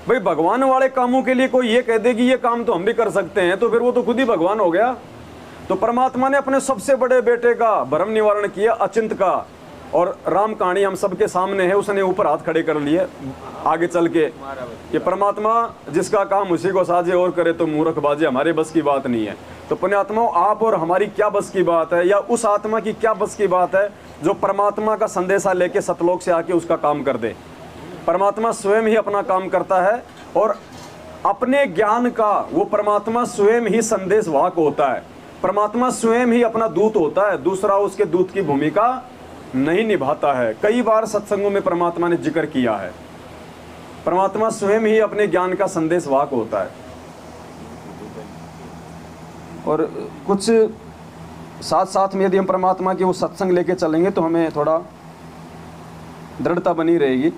भाई भगवान वाले कामों के लिए कोई ये कह दे कि ये काम तो हम भी कर सकते हैं, तो फिर वो तो खुद ही भगवान हो गया। तो परमात्मा ने अपने सबसे बड़े बेटे का भ्रम निवारण किया, अचिंत का। और राम कहानी हम सबके सामने है, उसने ऊपर हाथ खड़े कर लिए आगे चल के कि परमात्मा जिसका काम उसी को साजे और करे तो मूर्ख बाजे, हमारे बस की बात नहीं है। तो पुण्यात्माओं, आप और हमारी क्या बस की बात है, या उस आत्मा की क्या बस की बात है जो परमात्मा का संदेशा लेके सतलोक से आके उसका काम कर दे। परमात्मा स्वयं ही अपना काम करता है और अपने ज्ञान का वो परमात्मा स्वयं ही संदेश वाहक होता है। परमात्मा स्वयं ही अपना दूत होता है, दूसरा उसके दूत की भूमिका नहीं निभाता है। कई बार सत्संगों में परमात्मा ने जिक्र किया है, परमात्मा स्वयं ही अपने ज्ञान का संदेश वाहक होता है। और कुछ साथ साथ में यदि हम परमात्मा के वो सत्संग लेके चलेंगे तो हमें थोड़ा दृढ़ता बनी रहेगी।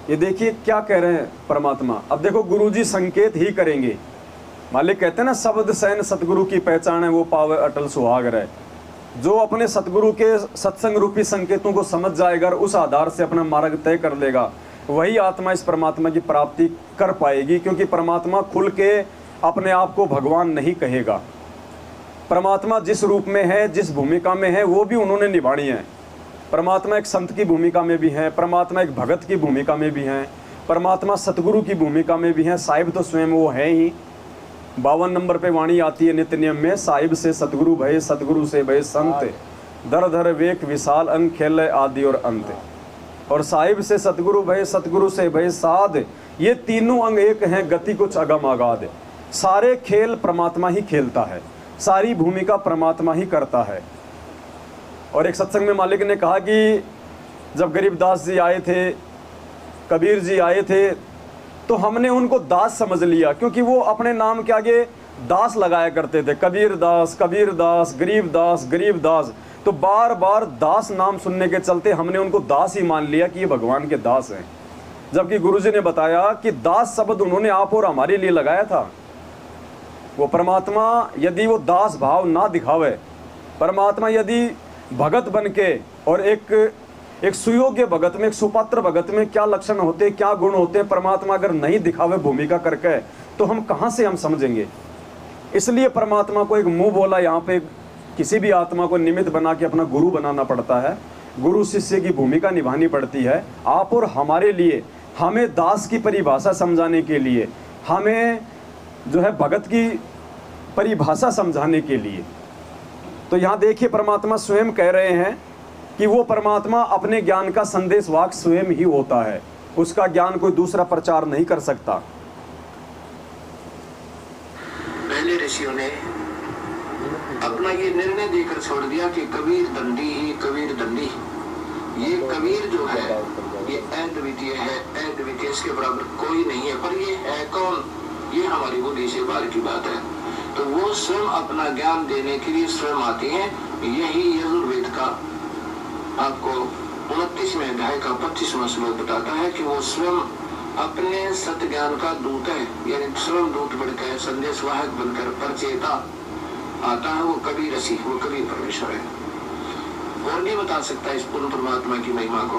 ये देखिए क्या कह रहे हैं परमात्मा। अब देखो गुरुजी संकेत ही करेंगे। मालिक कहते हैं ना, शब्द सैन सतगुरु की पहचान है, वो पावे अटल सुहाग रहे। जो अपने सतगुरु के सत्संग रूपी संकेतों को समझ जाएगा और उस आधार से अपना मार्ग तय कर लेगा, वही आत्मा इस परमात्मा की प्राप्ति कर पाएगी। क्योंकि परमात्मा खुल के अपने आप को भगवान नहीं कहेगा। परमात्मा जिस रूप में है, जिस भूमिका में है, वो भी उन्होंने निभानी है। परमात्मा एक संत की भूमिका में भी है, परमात्मा एक भगत की भूमिका में भी है, परमात्मा सतगुरु की भूमिका में भी है। साहिब तो स्वयं वो है ही। 52 नंबर पे वाणी आती है नित्य नियम में, साहिब से सतगुरु भय, सतगुरु से भय संत, दर धर वेक विशाल अंग खेल आदि और अंत। और साहिब से सतगुरु भय, सतगुरु से भय साध, ये तीनों अंग एक हैं, गति कुछ अगम आगाध। सारे खेल परमात्मा ही खेलता है, सारी भूमिका परमात्मा ही करता है। और एक सत्संग में मालिक ने कहा कि जब गरीबदास जी आए थे, कबीर जी आए थे, तो हमने उनको दास समझ लिया, क्योंकि वो अपने नाम के आगे दास लगाया करते थे। कबीर दास, कबीर दास, गरीब दास, गरीब दास। तो बार बार दास नाम सुनने के चलते हमने उनको दास ही मान लिया कि ये भगवान के दास हैं। जबकि गुरुजी ने बताया कि दास शब्द उन्होंने आप और हमारे लिए लगाया था। वो परमात्मा यदि वो दास भाव ना दिखावे, परमात्मा यदि भगत बन के, और एक सुयोग्य भगत में, एक सुपात्र भगत में क्या लक्षण होते हैं, क्या गुण होते हैं, परमात्मा अगर नहीं दिखावे भूमिका करके, तो हम कहाँ से हम समझेंगे। इसलिए परमात्मा को एक मुंह बोला यहाँ पे किसी भी आत्मा को निमित्त बना के अपना गुरु बनाना पड़ता है। गुरु शिष्य की भूमिका निभानी पड़ती है। आप और हमारे लिए, हमें दास की परिभाषा समझाने के लिए, हमें जो है भगत की परिभाषा समझाने के लिए। तो यहाँ देखिए परमात्मा स्वयं कह रहे हैं कि वो परमात्मा अपने ज्ञान का संदेश वाक स्वयं ही होता है, उसका ज्ञान कोई दूसरा प्रचार नहीं कर सकता। पहले ऋषियों ने अपना ये निर्णय देकर छोड़ दिया कि कबीर दंडी ही कबीर दंडी। ये कबीर जो है ये अद्वितीय है, अद्वितीय, इसके बराबर कोई नहीं है। पर ये है कौन, ये हमारी बुद्धि से बाहर की बात है। तो वो स्वयं अपना ज्ञान देने के लिए स्वयं आती हैं। यही यजुर्वेद का आपको 29वें अध्याय का 25वां श्लोक बताता है कि वो स्वयं अपने सत्य ज्ञान का दूत है, यानी स्वयं दूत बनकर, संदेश वाहक बनकर, परचेता आता है। वो कबीर ऋषि, वो कबीर परमेश्वर है, और नहीं बता सकता इस पूर्ण परमात्मा की महिमा को,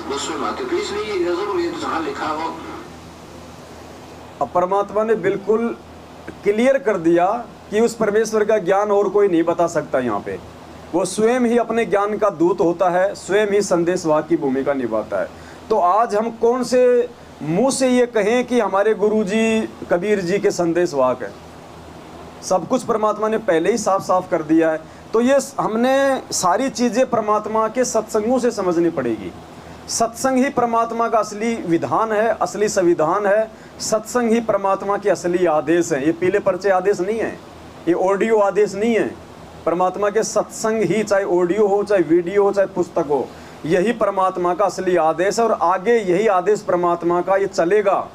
वो स्वयं आते। तो इसलिए यजुर्वेद जहाँ लिखा हो, अब परमात्मा ने बिल्कुल क्लियर कर दिया कि उस परमेश्वर का ज्ञान और कोई नहीं बता सकता। यहाँ पे वो स्वयं ही अपने ज्ञान का दूत होता है, स्वयं ही संदेशवाहक की भूमिका निभाता है। तो आज हम कौन से मुंह से ये कहें कि हमारे गुरुजी कबीर जी के संदेशवाहक हैं? सब कुछ परमात्मा ने पहले ही साफ साफ कर दिया है। तो ये हमने सारी चीज़ें परमात्मा के सत्संगों से समझनी पड़ेगी। सत्संग ही परमात्मा का असली विधान है, असली संविधान है। सत्संग ही परमात्मा के असली आदेश हैं। ये पीले पर्चे आदेश नहीं है, ये ऑडियो आदेश नहीं है। परमात्मा के सत्संग ही, चाहे ऑडियो हो, चाहे वीडियो हो, चाहे पुस्तक हो, यही परमात्मा का असली आदेश है। और आगे यही आदेश परमात्मा का ये चलेगा।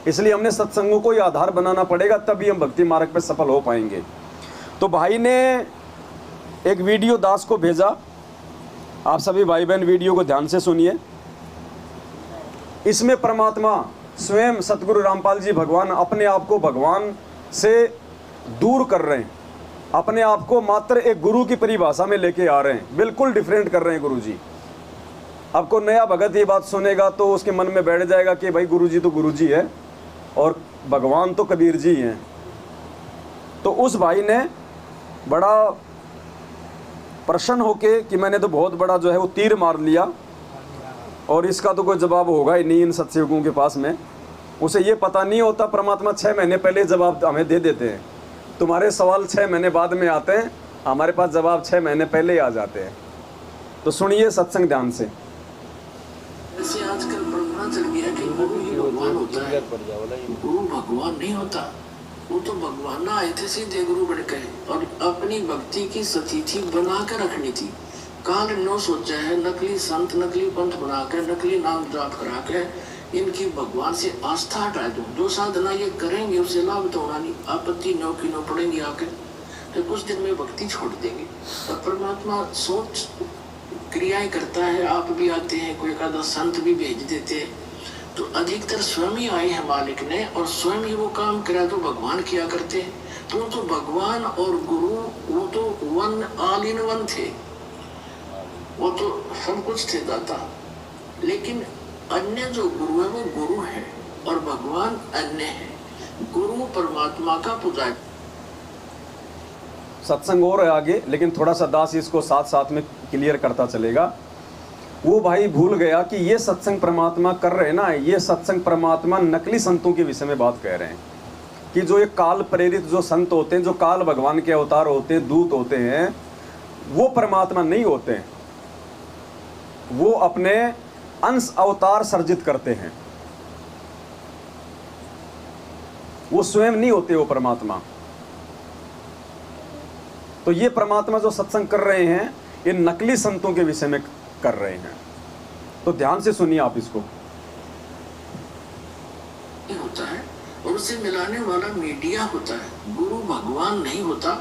इसलिए हमने सत्संगों को ये आधार बनाना पड़ेगा, तभी हम भक्ति मार्ग पर सफल हो पाएंगे। तो भाई ने एक वीडियो दास को भेजा, आप सभी भाई बहन वीडियो को ध्यान से सुनिए। इसमें परमात्मा स्वयं सतगुरु रामपाल जी भगवान अपने आप को भगवान से दूर कर रहे हैं, अपने आप को मात्र एक गुरु की परिभाषा में लेके आ रहे हैं, बिल्कुल डिफरेंट कर रहे हैं गुरु जी। अब को नया भगत ये बात सुनेगा तो उसके मन में बैठ जाएगा कि भाई गुरु जी तो गुरु जी है और भगवान तो कबीर जी हैं। तो उस भाई ने बड़ा प्रसन्न होके कि मैंने तो बहुत बड़ा जो है वो तीर मार लिया और इसका तो कोई जवाब होगा ही नहीं इन सत्संगों के पास में। उसे ये पता नहीं होता परमात्मा 6 महीने पहले जवाब हमें दे देते हैं। तुम्हारे सवाल 6 महीने बाद में आते हैं, हमारे पास जवाब 6 महीने पहले ही आ जाते हैं। तो सुनिए सत्संग ध्यान से। ऐसे आजकल परंपरा चल गया कि गुरु ही भगवान होता है। गुरु भगवान नहीं होता, वो तो भगवान आए थे सीधे गुरु बन के, और अपनी भक्ति की सतिथि बना कर रखनी थी। काल नो सोचा है नकली संत, नकली पंथ बना के, नकली नाम जाप करा के इनकी भगवान से आस्था हटा दो। जो साधना ये करेंगे उससे लाभ तो होना नहीं, आपत्ति नो की नो पड़ेंगे आके, तो कुछ दिन में भक्ति छोड़ देंगे। तो परमात्मा सोच क्रियाएं करता है। आप भी आते हैं, कोई एकाधा संत भी भेज देते हैं, तो अधिकतर स्वयं ही आए हैं मालिक ने, और स्वयं ही वो काम करा तो भगवान किया करते हैं। तो भगवान और गुरु वो तो वन ऑल इन वन थे, वो तो सब कुछ थे दाता। लेकिन अन्य जो गुरु है वो गुरु है और भगवान अन्य है। गुरु परमात्मा का पुजारी। सत्संग और है आगे, लेकिन थोड़ा सा दास इसको साथ साथ में क्लियर करता चलेगा। वो भाई भूल गया कि ये सत्संग परमात्मा कर रहे हैं ना, ये सत्संग परमात्मा नकली संतों के विषय में बात कह रहे हैं कि जो ये काल प्रेरित जो संत होते हैं, जो काल भगवान के अवतार होते हैं, दूत होते हैं, वो परमात्मा नहीं होते हैं। वो अपने अंश अवतार सर्जित करते हैं, वो स्वयं नहीं होते वो परमात्मा। तो ये परमात्मा जो सत्संग कर रहे हैं, ये नकली संतों के विषय में कर रहे हैं। तो ध्यान से सुनिए आप इसको। होता है और उसे मिलाने वाला मीडिया होता है। गुरु भगवान नहीं होता,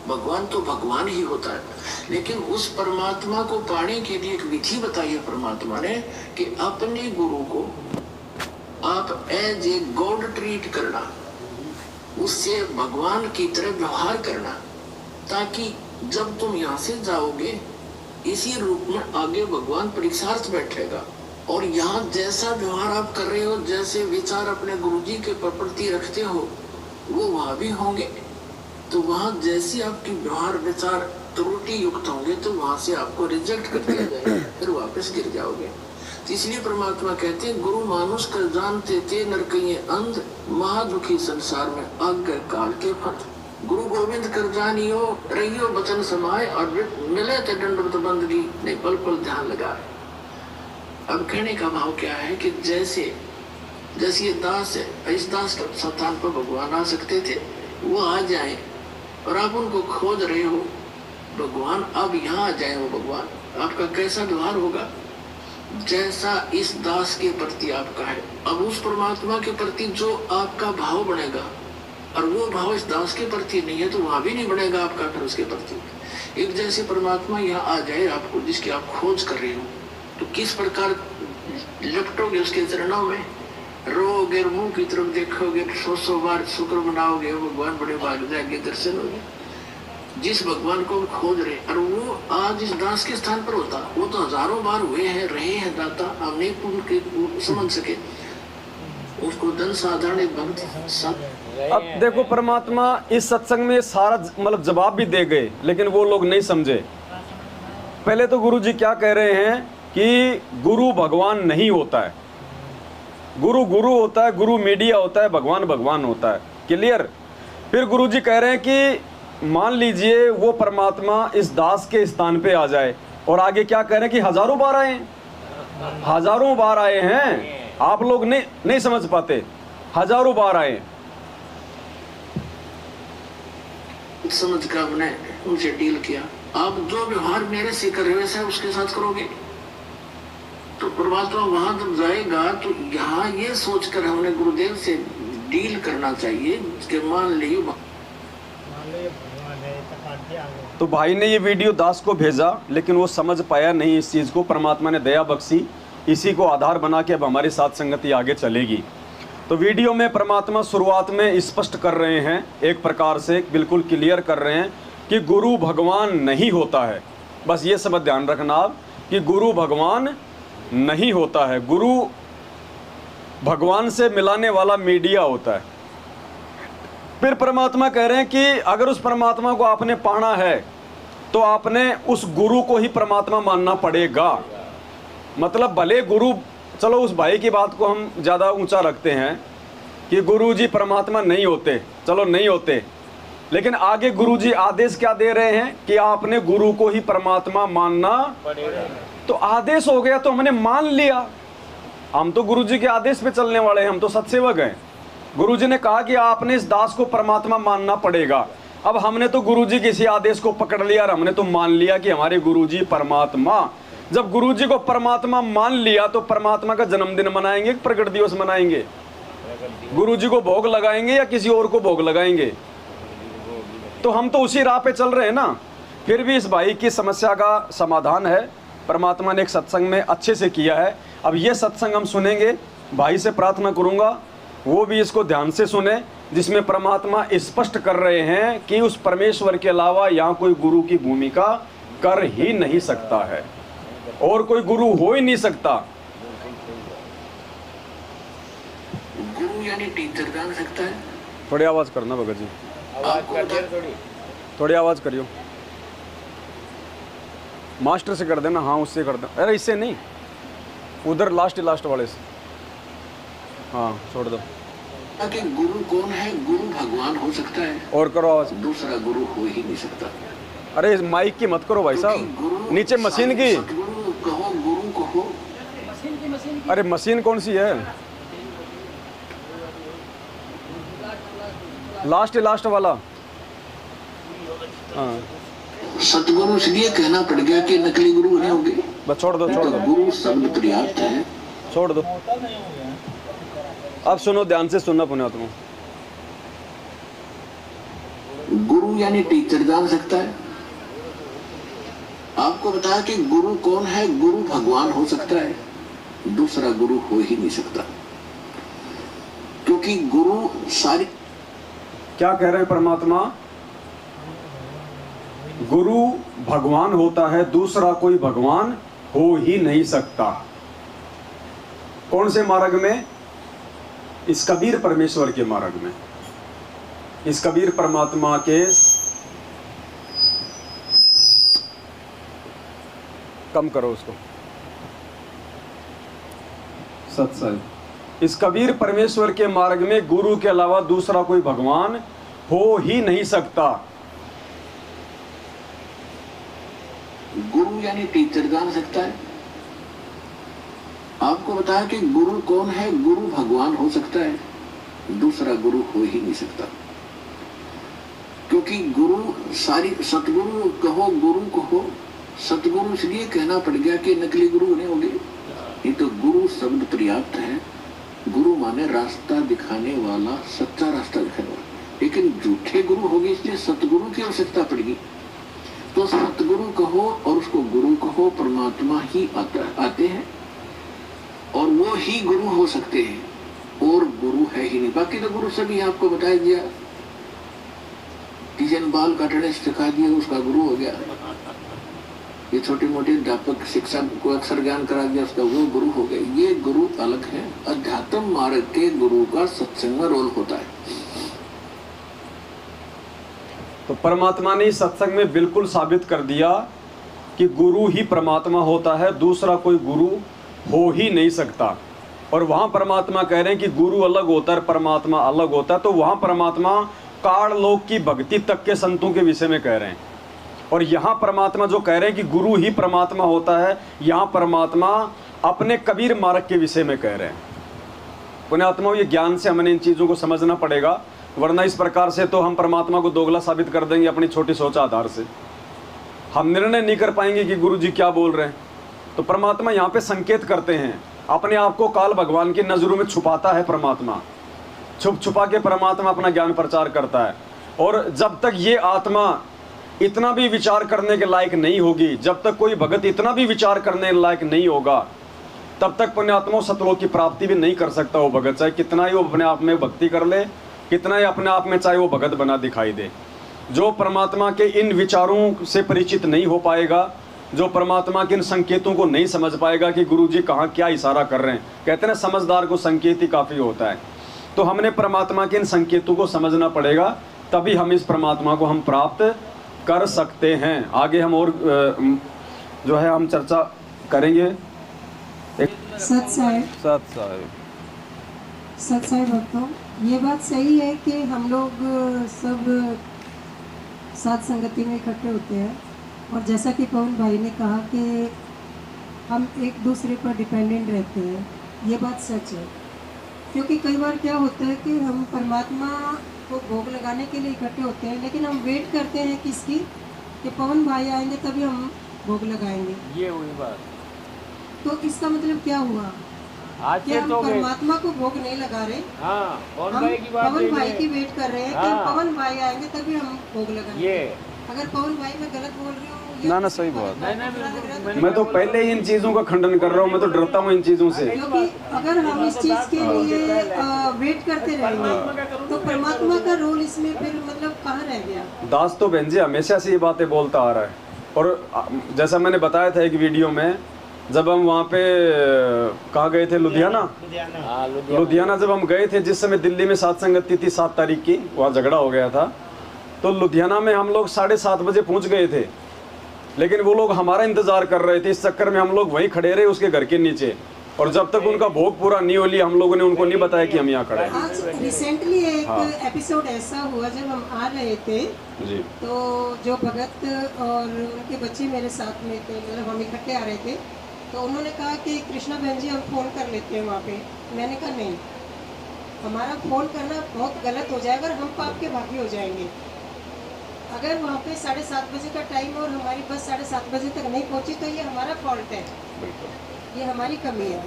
भगवान तो भगवान ही होता है। लेकिन उस परमात्मा को पाने के लिए एक विधि बताई है परमात्मा ने कि अपने गुरु को आप एज ए गॉड ट्रीट करना, उससे भगवान की तरह व्यवहार करना, ताकि जब तुम यहाँ से जाओगे इसी रूप में आगे भगवान परीक्षार्थ बैठेगा। और यहाँ जैसा व्यवहार आप कर रहे हो, जैसे विचार अपने गुरुजी के प्रति रखते हो, वो वहाँ भी होंगे। तो वहाँ जैसी आपकी व्यवहार विचार त्रुटि युक्त होंगे तो वहाँ से आपको रिजेक्ट कर दिया जाएगा, फिर वापस गिर जाओगे। तो इसलिए परमात्मा कहते हैं गुरु मानुष कर जानते थे नरकइये अंध, महादुखी संसार में आज्ञा काल के फंद। गुरु गोविंद कर जानियो रहियो बचन समाए, और मिले थे दंडवत बंदगी नहीं पल पल ध्यान लगाए। अब कहने का भाव क्या है कि जैसे ये दास है, इस दास के स्थान पर भगवान आ सकते थे, वो आ जाए और आप उनको खोज रहे हो, भगवान अब यहाँ आ जाए। वो भगवान आपका कैसा व्यवहार होगा, जैसा इस दास के प्रति आपका है। अब उस परमात्मा के प्रति जो आपका भाव बनेगा, और वो भाव इस दास के प्रति नहीं है तो वहां भी नहीं बनेगा आपका फिर उसके प्रति। एक जैसे परमात्मा यहाँ आ जाए आपको, जिसकी आप खोज कर रहे हो, तो किस प्रकार लपटोगे उसके चरणों में, रोगे, मुंह की तरफ देखोगे, 100 बार शुक्र मनाओगे, भगवान बड़े भाग जाएंगे, दर्शन होंगे। जिस भगवान को खोज रहे, और वो आज इस दास के स्थान पर होता, वो तो हजारों बार हुए हैं, रहे हैं दाता, हम नहीं समझ सके उसको। धन साधारण भक्त। अब देखो परमात्मा इस सत्संग में सारा मतलब जवाब भी दे गए, लेकिन वो लोग नहीं समझे। पहले तो गुरु जी क्या कह रहे हैं कि गुरु भगवान नहीं होता है, गुरु गुरु होता है, गुरु मीडिया होता है, भगवान भगवान होता है। क्लियर। फिर गुरु जी कह रहे हैं कि मान लीजिए वो परमात्मा इस दास के स्थान पे आ जाए, और आगे क्या कह रहे हैं कि हजारों बार आए, हजारों बार आए हैं। आप लोग नहीं समझ पाते, हजारों बार आए। समझ कर हमने उनसे डील किया। आप जो व्यवहार मेरे से कर रहे हो वैसा उसके साथ करोगे, तो परमात्मा वहां जब जाएगा तो यहाँ ये सोचकर हमने गुरुदेव से डील करना चाहिए कि मान ली। तो भाई ने ये वीडियो दास को भेजा, लेकिन वो समझ पाया नहीं इस चीज़ को। परमात्मा ने दया बख्शी, इसी को आधार बना के अब हमारी साथ संगति आगे चलेगी। तो वीडियो में परमात्मा शुरुआत में स्पष्ट कर रहे हैं, एक प्रकार से बिल्कुल क्लियर कर रहे हैं कि गुरु भगवान नहीं होता है। बस ये सब ध्यान रखना आप कि गुरु भगवान नहीं होता है, गुरु भगवान से मिलाने वाला मीडिया होता है। फिर परमात्मा कह रहे हैं कि अगर उस परमात्मा को आपने पाना है तो आपने उस गुरु को ही परमात्मा मानना पड़ेगा। मतलब भले गुरु, चलो उस भाई की बात को हम ज़्यादा ऊंचा रखते हैं कि गुरुजी परमात्मा नहीं होते, चलो नहीं होते, लेकिन आगे गुरुजी आदेश क्या दे रहे हैं कि आपने गुरु को ही परमात्मा मानना पड़ेगा। तो आदेश हो गया तो हमने मान लिया, हम तो गुरुजी के आदेश पे चलने वाले हैं, हम तो सत्सेवक हैं। गुरुजी ने कहा कि आपने इस दास को परमात्मा मानना पड़ेगा। अब हमने तो गुरुजी के इसी आदेश को पकड़ लिया और हमने तो मान लिया कि हमारे गुरुजी परमात्मा। जब गुरुजी को परमात्मा मान लिया तो परमात्मा का जन्मदिन मनाएंगे, प्रकट दिवस मनाएंगे, गुरुजी को भोग लगाएंगे या किसी और को भोग लगाएंगे? तो हम तो उसी राह पे चल रहे हैं ना। फिर भी इस भाई की समस्या का समाधान है, परमात्मा ने एक सत्संग में अच्छे से किया है। अब ये सत्संग हम सुनेंगे। भाई से प्रार्थना करूंगा वो भी इसको ध्यान से सुने, जिसमें परमात्मा स्पष्ट कर रहे हैं कि उस परमेश्वर के अलावा यहाँ कोई गुरु की भूमिका कर ही नहीं सकता है और कोई गुरु हो ही नहीं सकता। गुरु यानी टीचर जान सकता है। थोड़ी आवाज करना भगत जी, आवाज कर दे थोड़ी आवाज करियो। मास्टर से कर देना, हाँ उससे कर देना। अरे इससे नहीं, उधर लास्ट वाले से, हाँ छोड़ दो। कि गुरु कौन है? गुरु भगवान हो सकता है और करो आवाज। दूसरा गुरु हो ही नहीं सकता। अरे माइक की मत करो भाई साहब, नीचे मशीन की। सतगुरु कहो, गुरु कहो। अरे मशीन कौन सी है? लास्ट वाला। हाँ सतगुरु इसलिए कहना पड़ गया कि नकली गुरु नहीं होंगे। बस छोड़ दो। गुरु शब्द पर्याप्त है। छोड़ दो। अब सुनो, ध्यान से सुनना पुण्यात्मा। गुरु यानी टीचर जान सकता है। आपको बताया कि गुरु कौन है? गुरु भगवान हो सकता है, दूसरा गुरु हो ही नहीं सकता, क्योंकि गुरु सारी। क्या कह रहे हैं परमात्मा? गुरु भगवान होता है, दूसरा कोई भगवान हो ही नहीं सकता। कौन से मार्ग में? इस कबीर परमेश्वर के मार्ग में, इस कबीर परमात्मा के। कम करो उसको, सत्संग। इस कबीर परमेश्वर के मार्ग में गुरु के अलावा दूसरा कोई भगवान हो ही नहीं सकता। गुरु यानी टीचर जान सकता है। आपको बताया कि गुरु कौन है? गुरु भगवान हो सकता है, दूसरा गुरु हो ही नहीं सकता, क्योंकि गुरु सारी। सतगुरु कहो, गुरु कहो। सतगुरु इसलिए कहना पड़ गया कि नकली गुरु नहीं होंगे। ये तो गुरु शब्द पर्याप्त है। गुरु माने रास्ता दिखाने वाला, सच्चा रास्ता दिखाने वाला। लेकिन झूठे गुरु हो गए, इसलिए सतगुरु की आवश्यकता पड़ेगी। तो सतगुरु कहो और उसको गुरु कहो, परमात्मा ही आते हैं और वो ही गुरु हो सकते हैं, और गुरु है ही नहीं। बाकी तो गुरु सभी आपको बताया दिया। किसी ने बाल काटने सिखा दिया, उसका गुरु हो गया। ये छोटी मोटी अध्यापक शिक्षा को अक्षर ज्ञान करा दिया, उसका वो गुरु हो गए। ये गुरु अलग है। अध्यात्म मार्ग के गुरु का सत्संग में रोल होता है। तो परमात्मा ने सत्संग में बिल्कुल साबित कर दिया कि गुरु ही परमात्मा होता है, दूसरा कोई गुरु हो ही नहीं सकता। और वहां परमात्मा कह रहे हैं कि गुरु अलग होता है, परमात्मा अलग होता है। तो वहां परमात्मा काल लोक की भक्ति तक के संतों के विषय में कह रहे हैं। और यहाँ परमात्मा जो कह रहे हैं कि गुरु ही परमात्मा होता है, यहाँ परमात्मा अपने कबीर मार्ग के विषय में कह रहे हैं। पुण्यात्मा, ये ज्ञान से हमें इन चीज़ों को समझना पड़ेगा, वरना इस प्रकार से तो हम परमात्मा को दोगला साबित कर देंगे अपनी छोटी सोच आधार से। हम निर्णय नहीं कर पाएंगे कि गुरु जी क्या बोल रहे हैं। तो परमात्मा यहाँ पे संकेत करते हैं, अपने आप को काल भगवान की नजरों में छुपाता है परमात्मा। छुपा के परमात्मा अपना ज्ञान प्रचार करता है। और जब तक ये आत्मा इतना भी विचार करने के लायक नहीं होगी, जब तक कोई भगत इतना भी विचार करने के लायक नहीं होगा, तब तक पुण्यात्मा सतलोक की प्राप्ति भी नहीं कर सकता वो भगत। चाहे कितना ही वो अपने आप में भक्ति कर ले, कितना ही अपने आप में चाहे वो भगत बना दिखाई दे, जो परमात्मा के इन विचारों से परिचित नहीं हो पाएगा, जो परमात्मा के इन संकेतों को नहीं समझ पाएगा कि गुरु जी कहाँ क्या इशारा कर रहे हैं। कहते हैं समझदार को संकेत ही काफ़ी होता है। तो हमने परमात्मा के इन संकेतों को समझना पड़ेगा, तभी हम इस परमात्मा को हम प्राप्त कर सकते हैं। आगे हम और जो है हम चर्चा करेंगे। सत साहिब भक्तों, ये बात सही है कि हम लोग सब साथ संगति में इकट्ठे होते हैं, और जैसा कि पवन भाई ने कहा कि हम एक दूसरे पर डिपेंडेंट रहते हैं, ये बात सच है। क्योंकि कई बार क्या होता है कि हम परमात्मा को भोग लगाने के लिए इकट्ठे होते हैं, लेकिन हम वेट करते हैं किसकी, कि पवन भाई आएंगे तभी हम भोग लगाएंगे। ये हुई बात। तो इसका मतलब क्या हुआ आज कि हम परमात्मा को भोग नहीं लगा रहे, हाँ, हम पवन भाई की वेट कर रहे हैं कि पवन भाई आएंगे तभी हम भोग लगाएंगे। ये अगर पवन भाई मैं गलत बोल रही हूँ ना ना सही बात है। मैंने मैं तो पहले ही इन चीज़ों का खंडन कर रहा हूँ, मैं तो डरता हूँ इन चीज़ों से। क्योंकि अगर हम इस चीज के लिए वेट करते रहेंगे तो परमात्मा का रोल इसमें फिर मतलब कहाँ रह गया। दास तो बहन जी हमेशा से ये बातें बोलता आ रहा है। और जैसा मैंने बताया था एक वीडियो में, जब हम वहाँ पे कहाँ गए थे, लुधियाना। हाँ, लुधियाना जब हम गए थे, जिस समय दिल्ली में सात संगति थी 7 तारीख की, वहाँ झगड़ा हो गया था, तो लुधियाना में हम लोग 7:30 बजे पहुँच गए थे, लेकिन वो लोग हमारा इंतज़ार कर रहे थे। इस चक्कर में हम लोग वहीं खड़े रहे उसके घर के नीचे, और जब तक उनका भोग पूरा नहीं हो लिया हम लोगों ने उनको नहीं बताया कि हम यहाँ खड़े हैं। आज रिसेंटली एक एपिसोड ऐसा हुआ, जब हम आ रहे थे जी तो जो भगत और उनके बच्चे मेरे साथ में थे, मतलब हम इकट्ठे आ रहे थे, तो उन्होंने कहा कि कृष्णा बहन जी हम फ़ोन कर लेते हैं वहाँ पे। मैंने कहा नहीं, हमारा फ़ोन करना बहुत गलत हो जाएगा और हम पाप के भागी हो जाएंगे। अगर वहाँ पे 7:30 बजे का टाइम और हमारी बस 7:30 बजे तक नहीं पहुँची तो ये हमारा फॉल्ट है, बिल्कुल ये हमारी कमी है।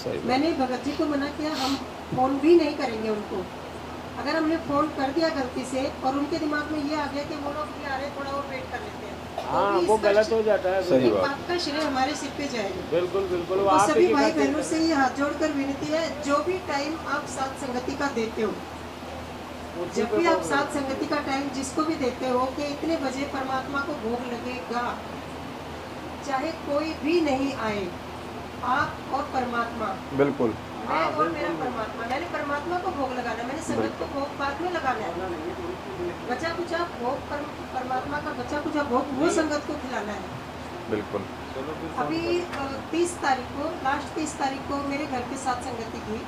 सही। मैंने भगत जी को मना किया, हम फ़ोन भी नहीं करेंगे उनको। अगर हमने फ़ोन कर दिया गलती से और उनके दिमाग में ये आ गया कि वो लोग भी आ रहे हैं, थोड़ा और वेट कर लेते हैं, हाँ तो भी वो इसका गलत हो जाता है। सही बात। पाप का श्रेय हमारे सिर पे जाएगा। बिल्कुल बिल्कुल। वो तो आप सभी ही भाई करते बहनों हैं। से ये हाथ जोड़कर विनती है, जो भी टाइम आप साथ संगति का देते हो, उसी जब पे भी आप वो- साथ संगति का टाइम जिसको भी देते हो कि इतने बजे परमात्मा को भोग लगेगा, चाहे कोई भी नहीं आए, आप और परमात्मा, बिल्कुल मैं और मेरा परमात्मा। मैंने परमात्मा को भोग लगाना, मैंने संगत को भोग बाद में लगाना है। बचा कुचा भोग परमात्मा का बचा कुचा भोग वो संगत को खिलाना है। बिल्कुल। अभी 30 तारीख को, लास्ट 30 तारीख को मेरे घर के साथ संगति की,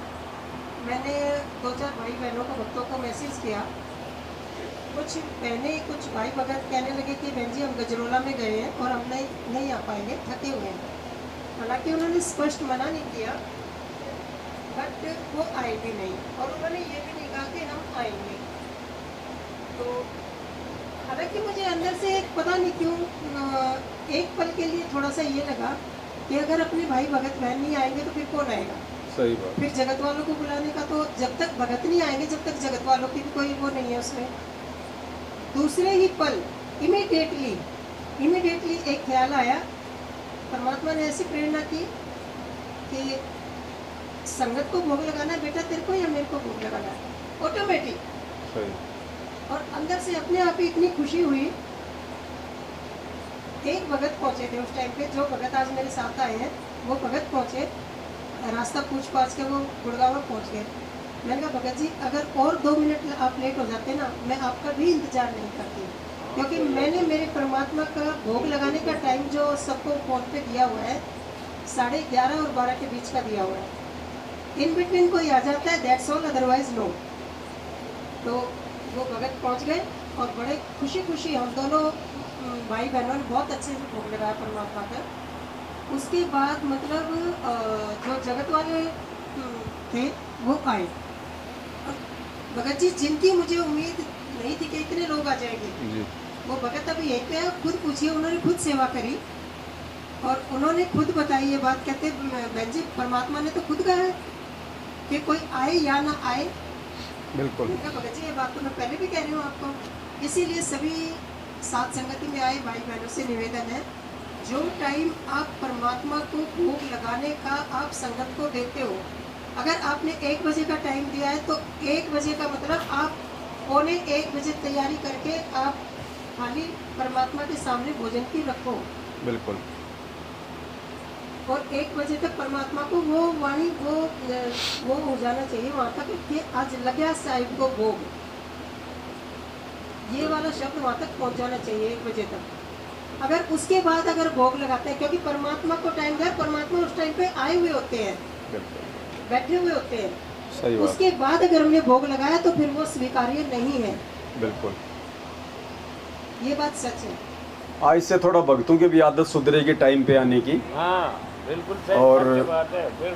मैंने 2-4 भाई बहनों को, भक्तों को मैसेज किया। कुछ बहनें, कुछ भाई भगत कहने लगे कि बहन जी हम गजरोला में गए हैं और हम नहीं आ पाएंगे, थके हुए हैं। हालांकि उन्होंने स्पष्ट मना नहीं किया, बट वो आए भी नहीं और उन्होंने ये भी नहीं कहा कि हम आएंगे। तो हालांकि मुझे अंदर से एक पता नहीं क्यों एक पल के लिए थोड़ा सा ये लगा कि अगर अपने भाई भगत बहन नहीं आएंगे तो फिर कौन आएगा। सही बात। फिर जगत वालों को बुलाने का, तो जब तक भगत नहीं आएंगे जब तक जगत वालों की भी कोई वो नहीं है उसमें। दूसरे ही पल इमीडिएटली एक ख्याल आया, परमात्मा ने ऐसी प्रेरणा की कि संगत को भोग लगाना है बेटा तेरे को या मेरे को भोग लगाना है, ऑटोमेटिक। सही। और अंदर से अपने आप ही इतनी खुशी हुई। एक भगत पहुंचे थे उस टाइम पे, जो भगत आज मेरे साथ आए हैं वो भगत पहुंचे, रास्ता पूछ पाछ के वो गुड़गांव पहुंच गए। मैंने कहा भगत जी अगर और 2 मिनट आप लेट हो जाते ना, मैं आपका भी इंतजार नहीं करती, क्योंकि मैंने मेरे परमात्मा का भोग लगाने का टाइम जो सबको फोन पे दिया हुआ है 11:30 और 12 के बीच का दिया हुआ है। इन बिटवीन कोई आ जाता है दैट्स ऑल, अदरवाइज नो। तो वो भगत पहुंच गए और बड़े खुशी हम दोनों भाई बहनों ने बहुत अच्छे से भोग लगाया परमात्मा का। उसके बाद मतलब जो जगत वाले थे वो आए। भगत जी जिनकी मुझे उम्मीद नहीं थी कि इतने लोग आ जाएंगे, जी। वो भगत अभी यहीं पे है, खुद पूछिए, उन्होंने खुद सेवा करी और उन्होंने खुद बताई ये बात। कहते बहन जी परमात्मा ने तो खुद कहा है कि कोई आए या ना आए। बिल्कुल। भगत जी ये बात तो मैं पहले भी कह रही हूँ आपको। इसीलिए सभी साथ संगति में आए भाई बहनों से निवेदन है, जो टाइम आप परमात्मा को भोग लगाने का आप संगत को देते हो, अगर आपने 1 बजे का टाइम दिया है तो 1 बजे का मतलब आप 1:45 बजे तैयारी करके आप खाली परमात्मा के सामने भोजन की रखो। बिल्कुल। और 1 बजे तक परमात्मा को वो वाणी वो हो जाना चाहिए वहाँ तक कि आज लग्या साहिब को भोग, ये वाला शब्द वहाँ तक पहुँच जाना चाहिए 1 बजे तक। अगर उसके बाद अगर भोग लगाते हैं, क्योंकि परमात्मा को टाइम दिया, परमात्मा उस टाइम पे आए हुए होते हैं, बैठे हुए होते हैं। सही बात। उसके बाद अगर हमने भोग लगाया तो फिर वो स्वीकार्य नहीं है। बिल्कुल। ये बात सच है। आज से थोड़ा भक्तों की भी आदत सुधरेगी टाइम पे आने की। हाँ बिल्कुल सही और- बात है। फिर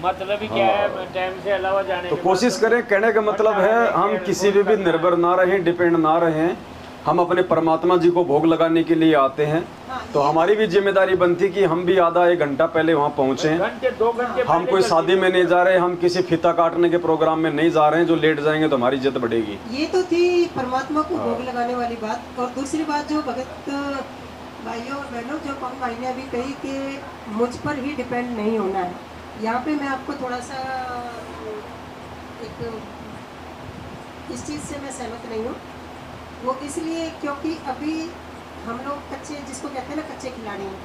मतलब ही क्या है, टाइम से अलावा जाने तो के कोशिश बाद तो- करें, कहने का मतलब है हम किसी भी निर्भर ना रहें, डिपेंड ना रहें, हम अपने परमात्मा जी को भोग लगाने के लिए आते हैं। हाँ, तो हमारी भी जिम्मेदारी बनती कि हम भी आधा 1 घंटा पहले वहाँ पहुँचें। घंटे 2 घंटे हम पहले कोई कर शादी में नहीं जा रहे, हम किसी फीता काटने के प्रोग्राम में नहीं जा रहे हैं, जो लेट जाएंगे तो हमारी इज्जत बढ़ेगी। ये तो थी परमात्मा को भोग लगाने वाली बात। और दूसरी बात जो भगत भाइयों और बहनों, जो पवन भाई ने अभी कही कि मुझ पर ही डिपेंड नहीं होना है, यहाँ पे मैं आपको थोड़ा सा एक इस चीज़ से मैं सहमत नहीं हूँ। वो इसलिए क्योंकि अभी हम लोग कच्चे, जिसको कहते हैं ना कच्चे खिलाड़ी हैं,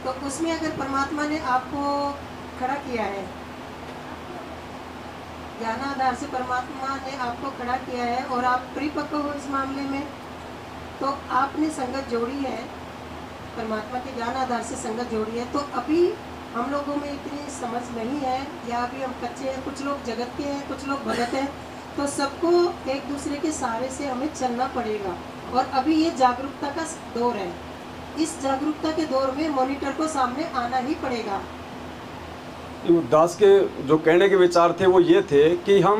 तो उसमें अगर परमात्मा ने आपको खड़ा किया है, ज्ञानाधार से परमात्मा ने आपको खड़ा किया है और आप परिपक्व हो इस मामले में, तो आपने संगत जोड़ी है, परमात्मा के ज्ञान आधार से संगत जोड़ी है। तो अभी हम लोगों में इतनी समझ नहीं है, या अभी हम कच्चे हैं, कुछ लोग जगत के हैं, कुछ लोग भगत हैं, तो सबको एक दूसरे के सहारे से हमें चलना पड़ेगा। और अभी ये जागरूकता का दौर है, इस जागरूकता के दौर में मॉनिटर को सामने आना ही पड़ेगा। दास के जो कहने के विचार थे वो ये थे कि हम,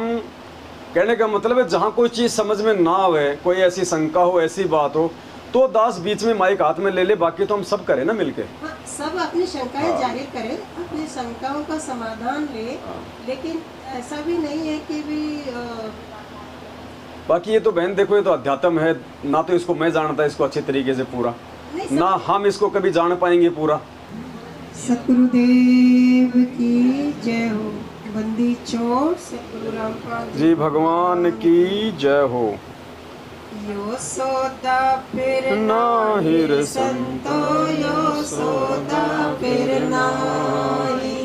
कहने का मतलब है जहाँ कोई चीज़ समझ में ना आवे, कोई ऐसी शंका हो, ऐसी बात हो, तो दास बीच में माइक हाथ में ले ले, बाकी तो हम सब करें ना मिलके। हाँ, सब अपनी शंकाएं जाहिर करें, अपनी शंकाओं का समाधान ले, लेकिन ऐसा भी नहीं है कि भी बाकी ये तो बहन देखो, ये तो अध्यात्म है ना, तो इसको मैं जानता इसको अच्छे तरीके से पूरा, ना हम इसको कभी जान पाएंगे पूरा। सतगुरुदेव की जय हो। बंदी छोड़ सतगुरु रामपाल जी भगवान की जय हो। यो सोदा फिर नाहिर संतो, यो सोदा फिर नाही,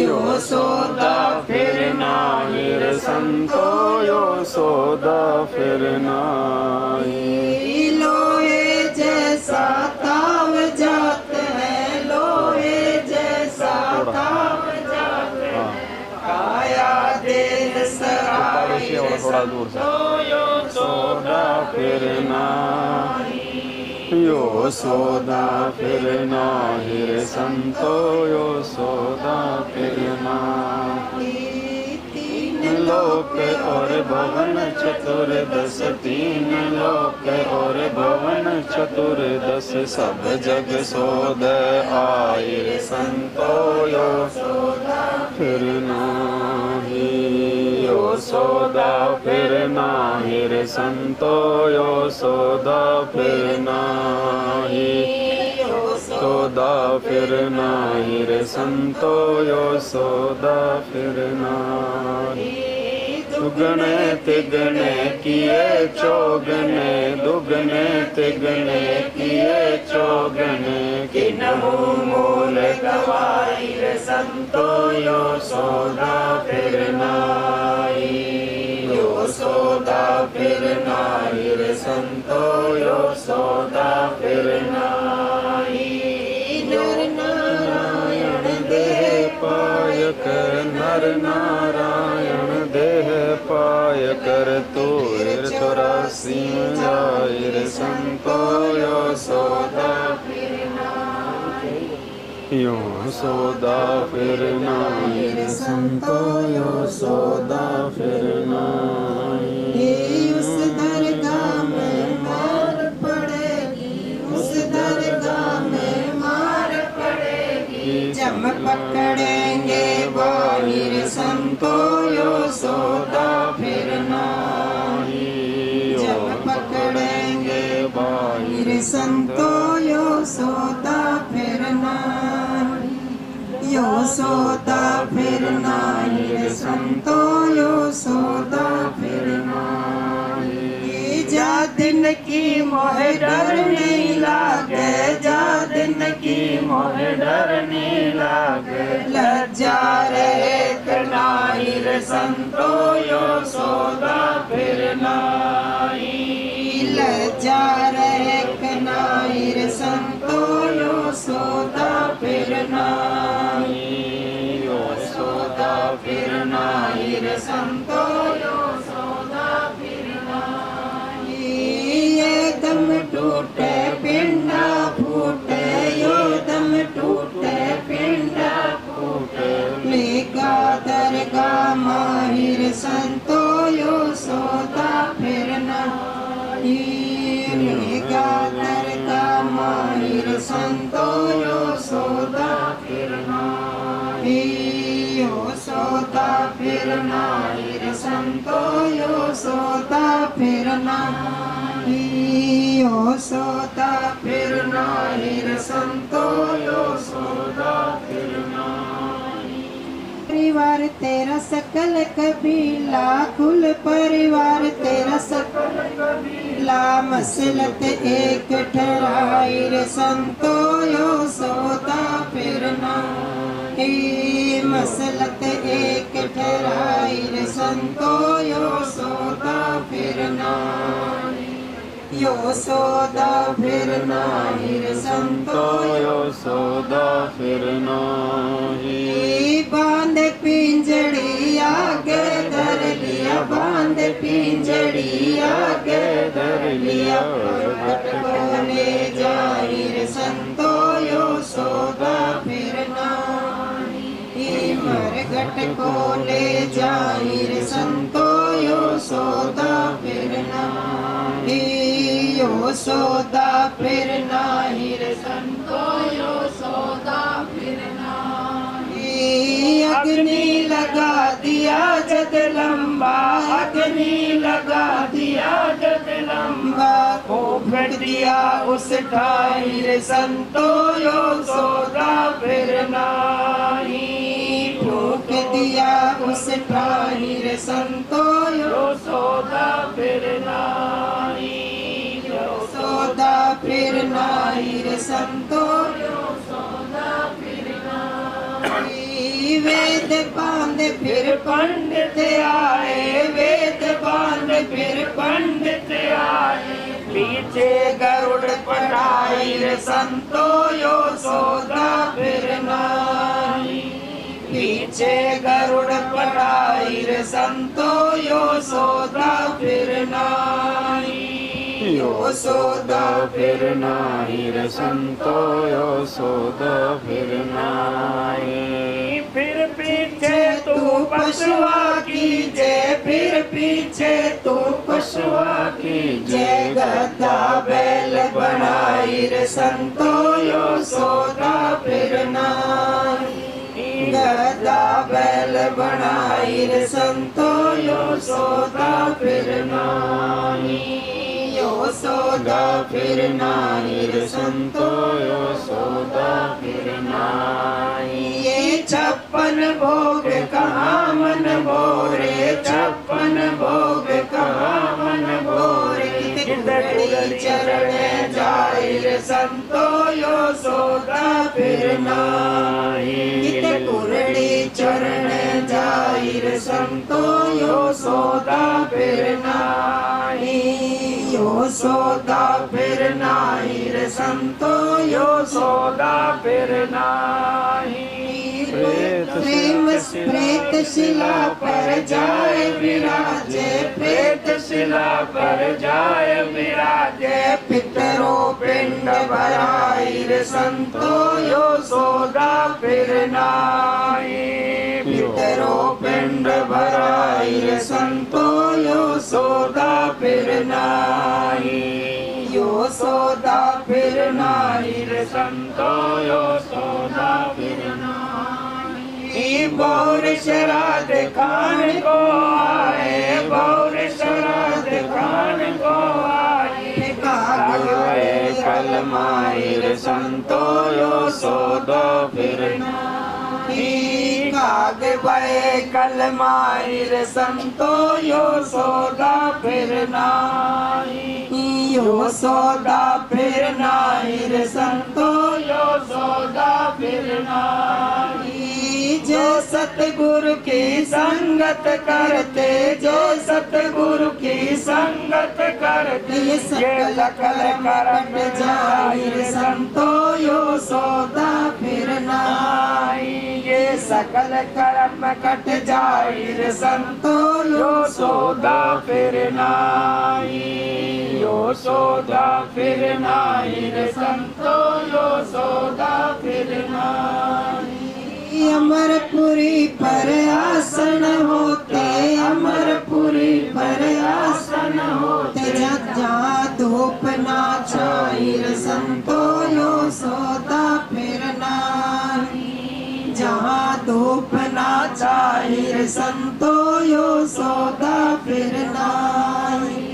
यो सोदा फिर नाहिर संतो, यो सोदा फिर नाहि। लोहे जैसा ताव जात है, लोहे जैसा ताव जात है, काया देह सराय थोड़ा दूर से। यो सोदा फिर नाहि, यो सोदा फिर नाहिर संतो, यो सोदा फिर नाहि। तीन लोक और भवन चतुर्दश, तीन लोक और भवन चतुर्दश, सब जग सोद आहिर संतो, यो सोदा फिर नाहि, यो सोदा फिर नाहिर संतो, यो सोदा फिर नाहि, सोदा फिर नाहिर संतो, यो सोदा फिर नाहि। दुगने तिगने किए चौगने, दुगने तिगने किए चौगने, किन्हु मूल गवाईर संतो, यो सोदा फिर नाहि, यो सोदा फिर नाहिर संतो, यो सोदा फिर नाहि। नर नारायण देह पाय कर, नर नारायण देह पाय कर, तो 84 जाहिर संतो, यो सोदा फिर नाहि, यो सोदा फिर नाहिर संतो, यो सोदा फिर नाहि। उस दरगाह में मार पड़ेगी, उस दरगाह में मार पड़ेगी, जब पकड़ेंगे बाहिर संतो, यो सोदा फिर नाहि, जब पकड़ेंगे बाहिर संतो, यो सोदा फिर नाहि, यो सोदा फिर नाहिर संतो, यो सोदा फिर नाहि। जा दिन की मोहे डर नहीं लागे, जा दिन की मोहे डर नहीं लागे, लज्जा रहे नाहिर संतो, यो सोदा फिर नाहि, लज्जा रहे नाहिर संतो, यो सोदा फिर नाहि, यो सोदा फिर नाहिर संतो, यो सोदा फिर नाहि। ये दम टूटे पिंडा फूटे, यो दम टूटे पिंडा फूटे, लेगा दरगाह माहिर संतो, यो सोदा फिर नाहि, लेगा दरगाह माहिर संतो, यो सोदा फिर नाहि, यो सोदा फिर नाहिर संतो, यो सोदा फिर नाहि। यशोदा फिर नाही रे संतो यशोदा फिर नाही। परिवार तेरा सकल कबीला कुल परिवार तेरा सकल कबीला मसलत एक ठहराई रे संतो यशोदा फिर नाही। मसलत एक ठहराई रे संतो यशोदा फिर नाही। यशोदा फिर नाही रे संतो यशोदा फिर नाही। बांध पिंजड़ी आगे धर लिया बांध पिंजड़ी आगे धर लिया प्रगट को ले जाई रे संतो यशोदा फिर नाही। मरघट को ले जाई रे संतो यशोदा फिर नाही। यशोदा फिर नाही रे संतो यशोदा फिर नाही। अग्नि लगा दिया जग लंबा अग्नि लगा दिया जग लंबा फूंक दिया उस ठाई रे संतो यशोदा फिर नाही। फूंक दिया उस ठाई रे संतो यशोदा फिर नाही। यशोदा फिर नाही रे संतो यशोदा फिर नाही। वेद बांध फिर पंडित आए वेद बांध फिर पंडित आए पीछे गरुड़ पटाई रे संतो यशोदा फिर नाही। पीछे गरुड़ पटाई रे संतो यशोदा फिर नाही। यशोदा फिर नाही रे संतो यशोदा फिर नाही। फिर पीछे तू पशुआ कीजे फिर पीछे तू पशुआ कीजे गधा बैल बनाई रे संतो यशोदा फिर नाही। गधा बैल बनाई रे संतो यशोदा फिर नाही। यशोदा फिर नाही रे संतो यशोदा फिर नाही। ये 56 भोग कहाँ मन भोरे 56 भोग कहाँ मन भोरे कितनी चरण जाई रे संतो यशोदा फिर नाही। कित कुरड़ी चरण जाई रे संतो यशोदा फिर नाही। यशोदा फिर नाही रे संतो यशोदा फिर नाही। प्रेत शिला पर जाए विराजे प्रेत शिला पर जाए विराजे पितरों पिंड भराई रे संतो यशोदा फिर नाही। पितरों पिंड भराई रे संतो यशोदा फिर नाही। यशोदा फिर नाही रे संतो यशोदा फिर नाही। बौर श्राद्ध खान को आए बौर श्राद्ध खान को आए कागवे कलमाई रे संतो यशोदा फिर नाही। कागवे कलमाई रे संतो यशोदा फिर नाही। यशोदा फिर नाही रे संतो यशोदा फिर नाही। जो सतगुरु की संगत करते जो सतगुरु की संगत करते ये सकल कर्म कट जाई रे संतो यशोदा फिर नाही। ये सकल कर्म कट जाई रे संतो यशोदा फिर नाही। यशोदा फिर नाही रे संतो यशोदा फिर नाही। अमरपुरी पर आसन होते अमरपुरी पर आसन होते जहाँ धूप ना छाई रे संतो यशोदा फिर नाही। जहाँ धूप ना छाई रे संतो यशोदा फिर नाही।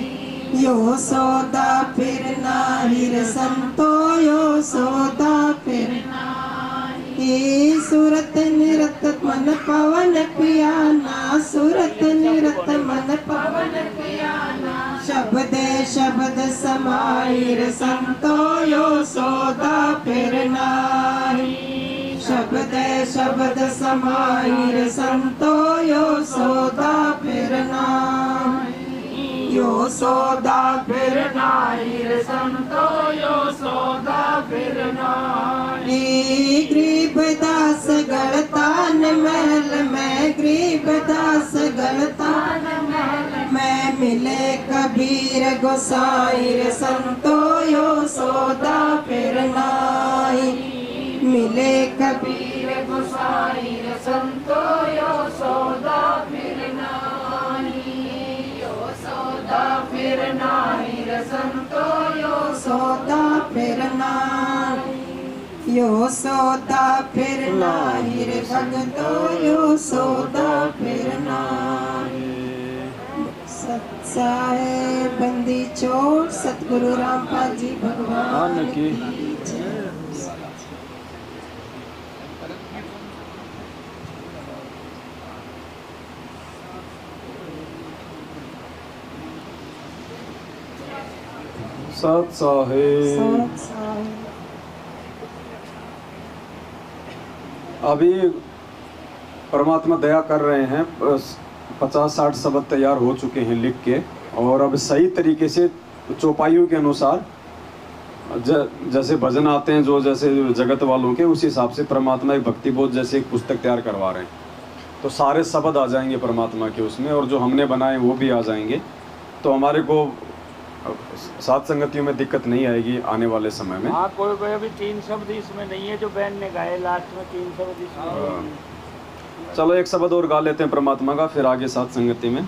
यो सौदा फिर नाही रे संतो, यो सौदा फिर नाही। सूरत निरत मन पवन पियाना, सूरत निरत मन पवन पियाना। शब्द शब्द समाई रे संतो, यो सौदा फिर नाही। शब्द शब्द समाई रे संतो, यो सौदा फिर नाही। यो सौदा फिर नाही रे संतो, यो सौदा फिर नाही। गरीबदास गलतान महल में, गरीबदास गलतान महल में। मिले कबीर गोसाई रे संतो, यो सौदा फिर नाही। मिले कबीर गोसाई रे संतो, यो सौदा फिर नाही। यो सौदा फिर नाही रे संतो, यो सौदा फिर नाही। यो सौदा फिर नाही रे भगतो, यो सौदा फिर नाही। सत्साए बंदी छोड़ सतगुरु रामपाल जी भगवान की। सत साहेब। अभी परमात्मा दया कर रहे हैं, 50-60 शब्द तैयार हो चुके हैं लिख के, और अब सही तरीके से चौपाइयों के अनुसार जैसे भजन आते हैं जो जैसे जगत वालों के, उस हिसाब से परमात्मा एक भक्ति बोध जैसे एक पुस्तक तैयार करवा रहे हैं। तो सारे शब्द आ जाएंगे परमात्मा के उसमें, और जो हमने बनाए वो भी आ जाएंगे। तो हमारे को सात संगतियों में दिक्कत नहीं आएगी आने वाले समय में। हाँ, कोई अभी 3 शब्द इसमें नहीं है जो बहन ने गाए लास्ट में, 3 शब्द इसमें। चलो एक शब्द और गा लेते हैं परमात्मा का, फिर आगे सात संगति में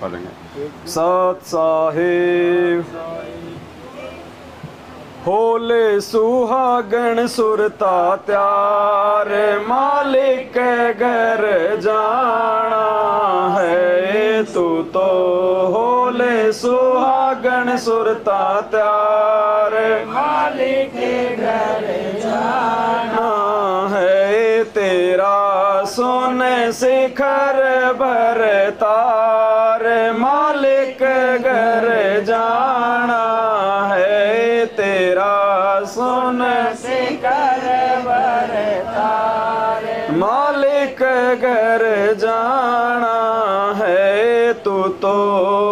पढ़ेंगे। सत साहेब होले सुहागण सुरता त्यार, मालिक घर जाना है तू तो। होले सुहागण सुरता त्यार, मालिक घर जाना है तेरा। सोने शिखर भर तार, मालिक घर जाना है तेरा। सोने शिखर भर तार, मालिक घर जाना है तू तो।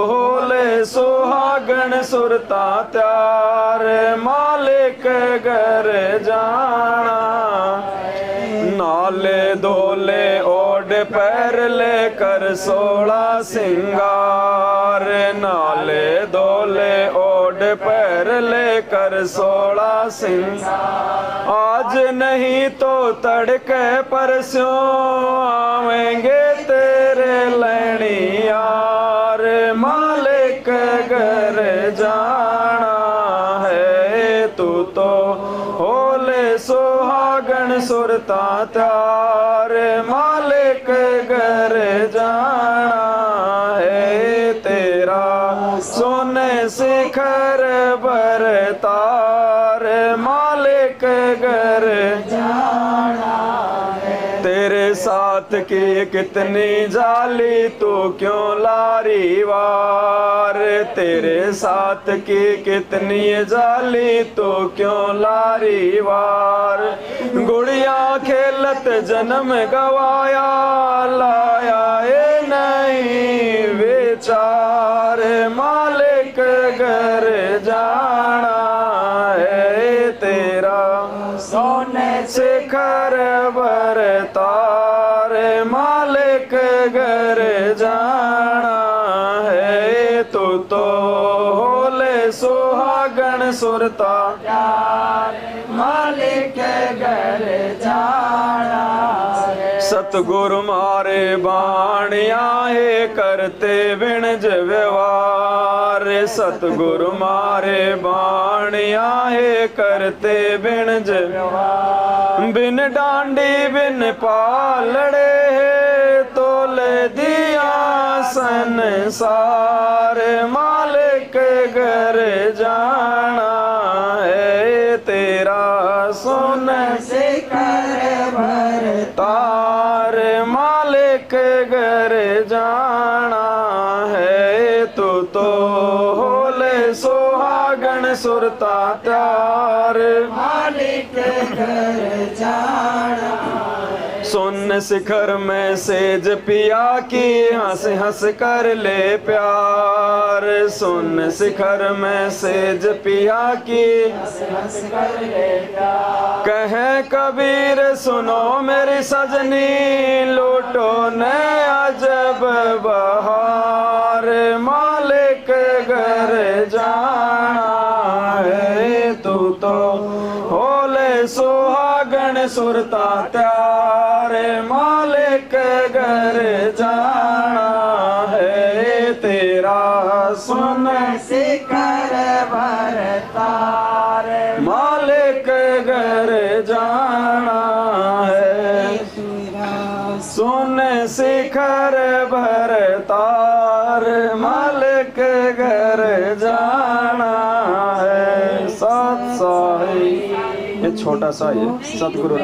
होले सुहागण सुरता त्यार, मालिक घर जाना। नाले धोले ओढ़ पैर लेकर 16 सिंगार, नाले धोले ओढ़ पैर लेकर 16 सिंगार। आज नहीं तो तड़के परसों आवेंगे तेरे लैनी यार, मालिक घर जाना है तू तो। होले सुहागण सुरता त्यार, मालिक घर जाना है तेरा। सोने शिखर भर तार, मालिक घर जाना है। तेरे साथ की कितनी जाली तू क्यों लारी वार, तेरे साथ की कितनी जाली तू क्यों लारी वार। गुड़िया खेलत जन्म गवाया, लाया ए नहीं विचार, मालिक घर जाना है तेरा। सोने शिखर भर तार, मालिक घर जाना है तू तो। होले सुहागण सुरता यार, मालिक घर जाना है। सतगुरु मारे बाणिया है करते बिणज व्यवहार, सतगुरु मारे बाणिया है करते बिणज व्यवहार। बिन डांडी बिन पालड़े तोले दिया संसार, मालिक घर जाना है तेरा सुन शिखर तार मालिक घर जाना है तू तो होले सुहागन सुरता त्यार मालिक घर जाना सुन शिखर में सेज पिया की हंस हंस कर ले प्यार सुन शिखर में सेज पिया की हंस कर ले प्यार कहे कबीर सुनो मेरी सजनी लूटो ने अजब बहार मालिक घर जाना है तू तो होले सुहागन सुरता त्यार मालिक घर जाना है तेरा सुन शिखर तार मालिक घर जाना है सुन शिखर भर तार मालिक घर जाना है सत साहिब ये छोटा सा ये सतगुरु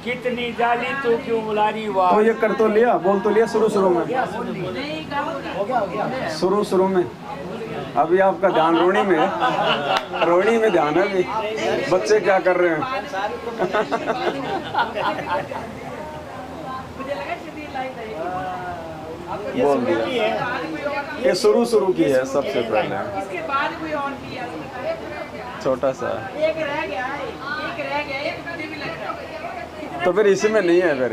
कितनी जाली तू क्यों बुलारी वाह तो ये कर तो लिया बोल तो लिया शुरू में शुरू में अभी आपका ध्यान रोहिणी में है रोहिणी में ध्यान है अभी बच्चे क्या कर रहे हैं बोल दिया ये शुरू की है सबसे पहले इसके बाद कोई और भी है छोटा सा एक रह गया ये तो मुझे भी लग रहा है तो फिर इसमें नहीं है फिर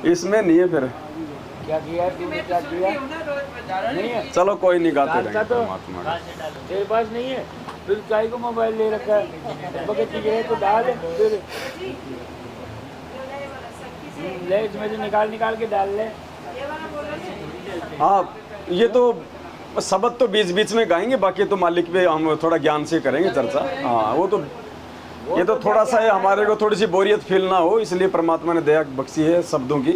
इसमें नहीं है फिर क्या किया तूने क्या किया नहीं है चलो कोई नहीं गाते डालता रहेंगे तो परमात्मा का। तेरे पास नहीं है फिर काय को मोबाइल ले रखा है बगैर चीज है तो डाल फिर ले इसमें से निकाल के डाल ले हाँ ये तो शब्द तो बीच बीच में गाएंगे बाकी तो मालिक पे हम थोड़ा ज्ञान से करेंगे चर्चा हाँ वो तो ये तो थोड़ा सा है हमारे को थोड़ी सी बोरियत फील ना हो इसलिए परमात्मा ने दया बख्शी है शब्दों की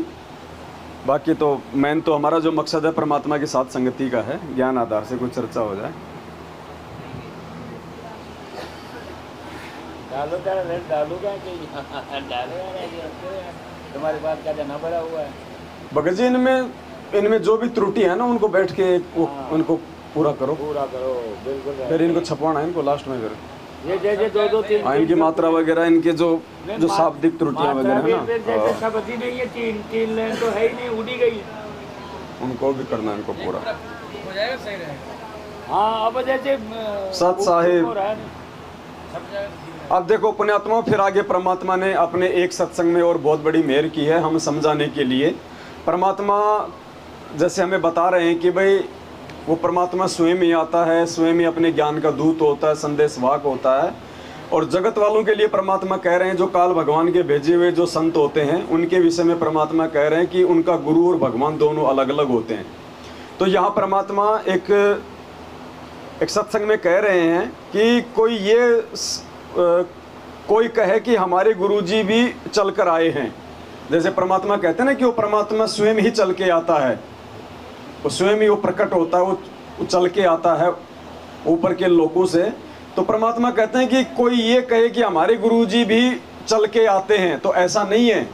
बाकी तो मेन तो हमारा जो मकसद है परमात्मा के साथ संगति का है ज्ञान आधार से कुछ चर्चा हो जाए डालो क्या डालो तुम्हारे पास क्या जाना पड़ा हुआ है भगत जी इनमें जो भी त्रुटि है ना उनको बैठ के उनको पूरा करो बिल्कुल फिर इनको छपवाना है इनको लास्ट में फिर ये जैसे दो तीन इनकी मात्रा वगैरह इनके जो शाब्दिक त्रुटियां वगैरह है फिर जैसे ना शब्द ही नहीं है तीन लाइन तो है ही नहीं उड़ी गई उनको भी करना है इनको पूरा हो जाएगा सही रहेगा हाँ अब जैसे सत साहिब हो रहा है ना। अब देखो पुण्यात्मा फिर आगे परमात्मा ने अपने एक सत्संग में और बहुत बड़ी मेहर की है हम समझाने के लिए परमात्मा जैसे हमें बता रहे हैं कि भाई वो परमात्मा स्वयं ही आता है स्वयं ही अपने ज्ञान का दूत होता है संदेशवाहक होता है और जगत वालों के लिए परमात्मा कह रहे हैं जो काल भगवान के भेजे हुए जो संत होते हैं उनके विषय में परमात्मा कह रहे हैं कि उनका गुरु और भगवान दोनों अलग अलग होते हैं। तो यहाँ परमात्मा एक सत्संग में कह रहे हैं कि कोई कहे कि हमारे गुरुजी भी चल कर आए हैं। जैसे परमात्मा कहते हैं ना कि वो परमात्मा स्वयं ही चल के आता है, वो स्वयं ही वो प्रकट होता है, वो चल के आता है ऊपर के लोकों से। तो परमात्मा कहते हैं कि कोई ये कहे कि हमारे गुरुजी भी चल के आते हैं, तो ऐसा नहीं है।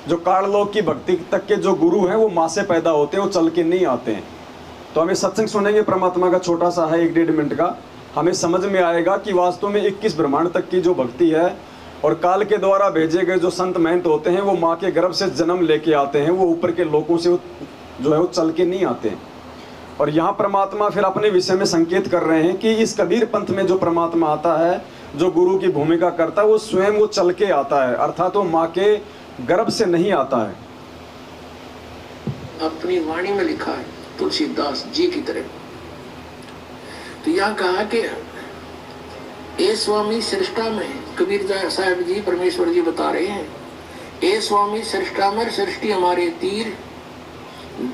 जो काललोक की भक्ति तक के जो गुरु हैं वो माँ से पैदा होते हैं, वो चल के नहीं आते हैं। तो हमें सत्संग सुनेंगे परमात्मा का, छोटा सा है 1-1.5 मिनट का, हमें समझ में आएगा कि वास्तव में 21 ब्रह्मांड तक की जो भक्ति है और काल के द्वारा भेजे गए जो संत महंत होते हैं वो माँ के गर्भ से जन्म लेके आते हैं, वो ऊपर के लोकों से जो है वो चल के नहीं आते हैं। और यहाँ परमात्मा फिर अपने विषय में संकेत कर रहे हैं कि इस कबीर पंथ में जो परमात्मा आता है, जो गुरु की भूमिका करता है, वो स्वयं वो चल के आता है, अर्थात वो माँ के गर्भ से नहीं आता है। अपनी वाणी में लिखा है तुलसीदास जी की तरह। तो यहाँ कहा कि ए स्वामी सृष्टा में, कबीर साहब जी परमेश्वर जी बता रहे हैं, ए स्वामी सृष्टा में सृष्टि हमारे तीर,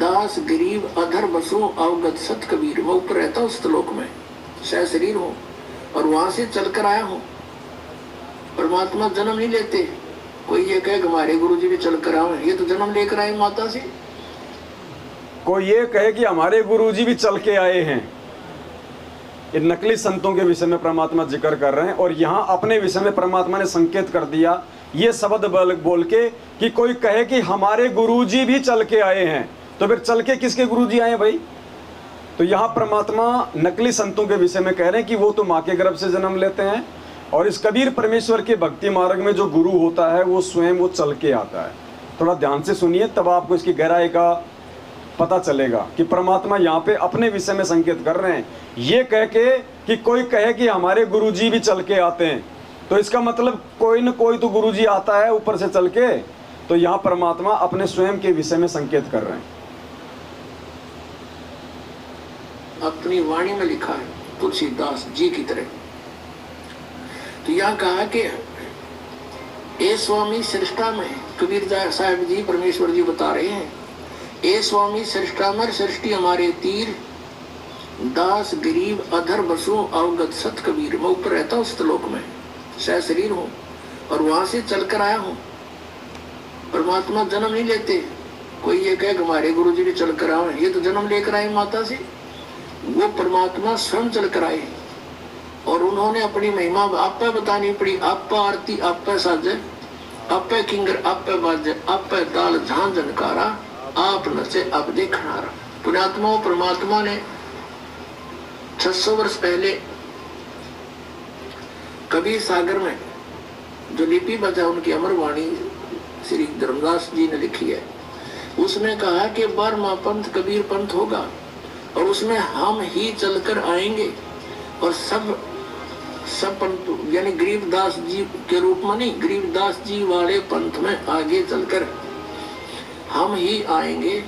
दास गरीब अधर बसो अवगत सत कबीर। मैं ऊपर रहता हूँ स्तलोक में, सह शरीर हूँ और वहां से चलकर आया हूँ। परमात्मा जन्म नहीं लेते। कोई ये कहे हमारे गुरु जी भी चलकर आए, ये तो जन्म लेकर आए माता से। कोई ये कहे कि हमारे गुरुजी भी चल के आए हैं, ये नकली संतों के विषय में परमात्मा जिक्र कर रहे हैं। और यहाँ अपने विषय में परमात्मा ने संकेत कर दिया ये शब्द बोल के कि कोई कहे कि हमारे गुरुजी भी चल के आए हैं, तो फिर चल के किसके गुरुजी आए भाई? तो यहाँ परमात्मा नकली संतों के विषय में कह रहे हैं कि वो तो माँ के गर्भ से जन्म लेते हैं, और इस कबीर परमेश्वर के भक्ति मार्ग में जो गुरु होता है वो स्वयं वो चल के आता है। थोड़ा ध्यान से सुनिए, तब आपको इसकी गहराई का पता चलेगा कि परमात्मा यहाँ पे अपने विषय में संकेत कर रहे हैं। ये कह के कि कोई कहे कि हमारे गुरुजी भी चल के आते हैं, तो इसका मतलब कोई न कोई तो गुरुजी आता है ऊपर से चल के। तो यहाँ परमात्मा अपने स्वयं के विषय में संकेत कर रहे हैं। अपनी वाणी में लिखा है तुलसीदास जी की तरह। तो यहाँ कहा कि ए स्वामी सृष्टा में, कबीर साहब जी परमेश्वर जी बता रहे हैं, ए स्वामी सृष्टा में सृष्टि हमारे तीर, दास गरीब अधर बसु अवगत सत कबीर। मैं ऊपर रहता हूँ श्लोक में, सह शरीर हूँ और वहां से चलकर आया हूँ। परमात्मा जन्म नहीं लेते। कोई ये कहे हमारे गुरु जी भी चलकर आए, ये तो जन्म लेकर आए माता से। वो परमात्मा स्वयं चलकर आए और उन्होंने अपनी महिमा आप पे बतानी पड़ी। आप पे आरती, आप पे साजे, आप पे किंगर, आप पे बाजे, आप पे ताल झांझ झनकारा, आप नचे अब देखनारा। पुण्यात्मा परमात्मा ने 600 वर्ष पहले कबीर सागर में जो लिपि बचा उनकी अमर वाणी श्री धर्मदास जी ने लिखी है, उसमें कहा कि 12वां पंथ कबीर पंथ होगा और उसमें हम ही चलकर आएंगे। और सब पंथ यानी गरीबदास जी के रूप में नहीं, गरीबदास जी वाले पंथ में आगे चलकर हम ही आएंगे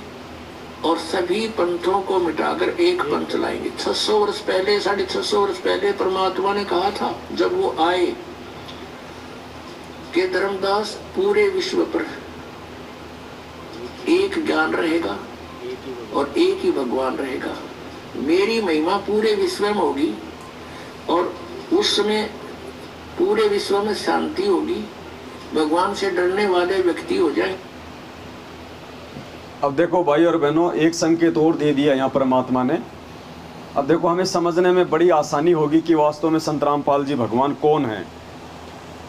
और सभी पंथों को मिटाकर एक पंथ लाएंगे। 600 वर्ष पहले, 650 वर्ष पहले परमात्मा ने कहा था जब वो आए कि धर्मदास पूरे विश्व पर एक ज्ञान रहेगा और एक ही भगवान रहेगा। मेरी महिमा पूरे विश्व में होगी और उस समय पूरे विश्व में शांति होगी, भगवान से डरने वाले व्यक्ति हो जाए। अब देखो भाई और बहनों, एक संकेत और दे दिया यहाँ परमात्मा ने। अब देखो हमें समझने में बड़ी आसानी होगी कि वास्तव में संत रामपाल जी भगवान कौन हैं।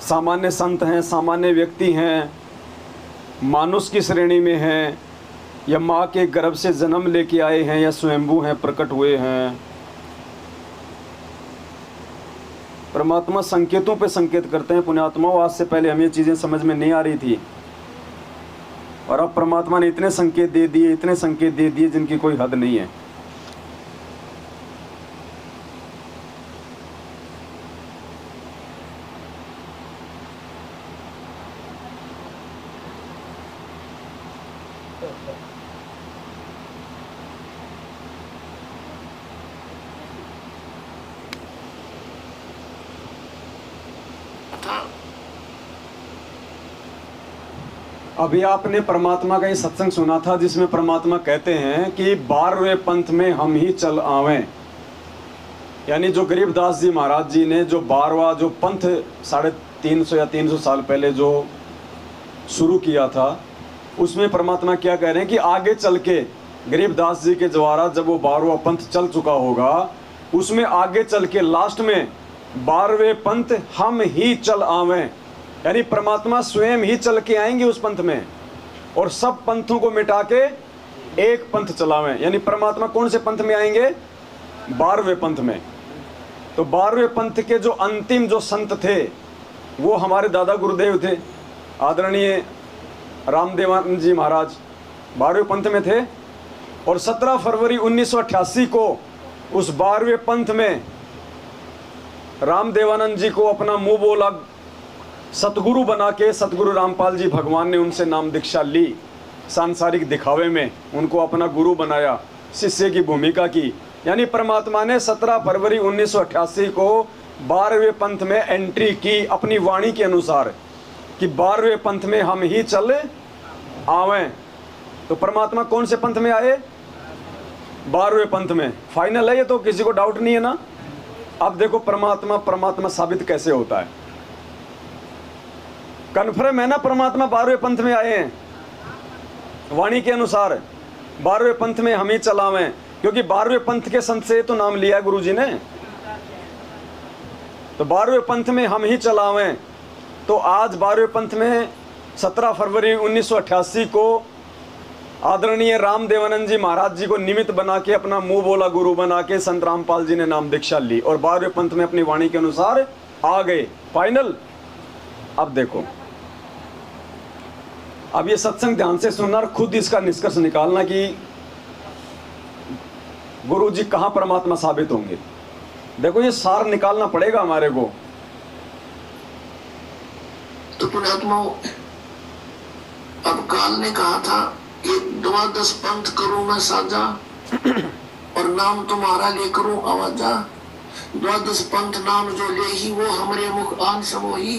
सामान्य संत हैं, सामान्य व्यक्ति हैं, मानुष की श्रेणी में हैं, या माँ के गर्भ से जन्म लेके आए हैं, या स्वयंभू हैं, प्रकट हुए हैं। परमात्मा संकेतों पे संकेत करते हैं। पुण्यात्माओं, आज से पहले हमें ये चीज़ें समझ में नहीं आ रही थी, और अब परमात्मा ने इतने संकेत दे दिए, इतने संकेत दे दिए जिनकी कोई हद नहीं है। अभी आपने परमात्मा का ये सत्संग सुना था जिसमें परमात्मा कहते हैं कि 12वें पंथ में हम ही चल आवें। यानी जो गरीबदास जी महाराज जी ने जो 12वां जो पंथ 350 या 300 साल पहले जो शुरू किया था, उसमें परमात्मा क्या कह रहे हैं कि आगे चल के गरीबदास जी के द्वारा जब वो 12वां पंथ चल चुका होगा, उसमें आगे चल के लास्ट में 12वें पंथ हम ही चल आवें। यानी परमात्मा स्वयं ही चल के आएंगे उस पंथ में और सब पंथों को मिटा के एक पंथ चलावें। यानी परमात्मा कौन से पंथ में आएंगे? 12वें पंथ में। तो 12वें पंथ के जो अंतिम जो संत थे वो हमारे दादा गुरुदेव थे, आदरणीय रामदेवानंद जी महाराज 12वें पंथ में थे। और 17 फरवरी 1988 को उस 12वें पंथ में रामदेवानंद जी को अपना मुंह बोला सतगुरु बना के सतगुरु रामपाल जी भगवान ने उनसे नाम दीक्षा ली। सांसारिक दिखावे में उनको अपना गुरु बनाया, शिष्य की भूमिका की। यानी परमात्मा ने 17 फरवरी 1988 को 12वें पंथ में एंट्री की अपनी वाणी के अनुसार कि 12वें पंथ में हम ही चल आवें। तो परमात्मा कौन से पंथ में आए? 12वें पंथ में। फाइनल है ये, तो किसी को डाउट नहीं है ना। अब देखो परमात्मा साबित कैसे होता है। कन्फर्म है ना परमात्मा 12वें पंथ में आए हैं वाणी के अनुसार। 12वें पंथ में हम ही चलावें, क्योंकि 12वें पंथ के संत से तो नाम लिया गुरु जी ने। तो 12वें पंथ में हम ही चलावें। तो आज 12वें पंथ में 17 फरवरी 1988 को आदरणीय रामदेवानंद जी महाराज जी को निमित्त बना के, अपना मुंह बोला गुरु बना के संत रामपाल जी ने नाम दीक्षा ली और 12वें पंथ में अपनी वाणी के अनुसार आ गए फाइनल। अब देखो, अब ये सत्संग ध्यान से सुनना और खुद इसका निष्कर्ष निकालना कि गुरु जी कहां परमात्मा साबित होंगे। देखो ये सार निकालना पड़ेगा हमारे को। तो पुण्यात्माओं, अब काल ने कहा था कि 12 पंथ करूं मैं साजा और नाम तुम्हारा ले करूं आवाजा। 12 पंथ नाम जो ले ही वो हमरे मुख आन समोही।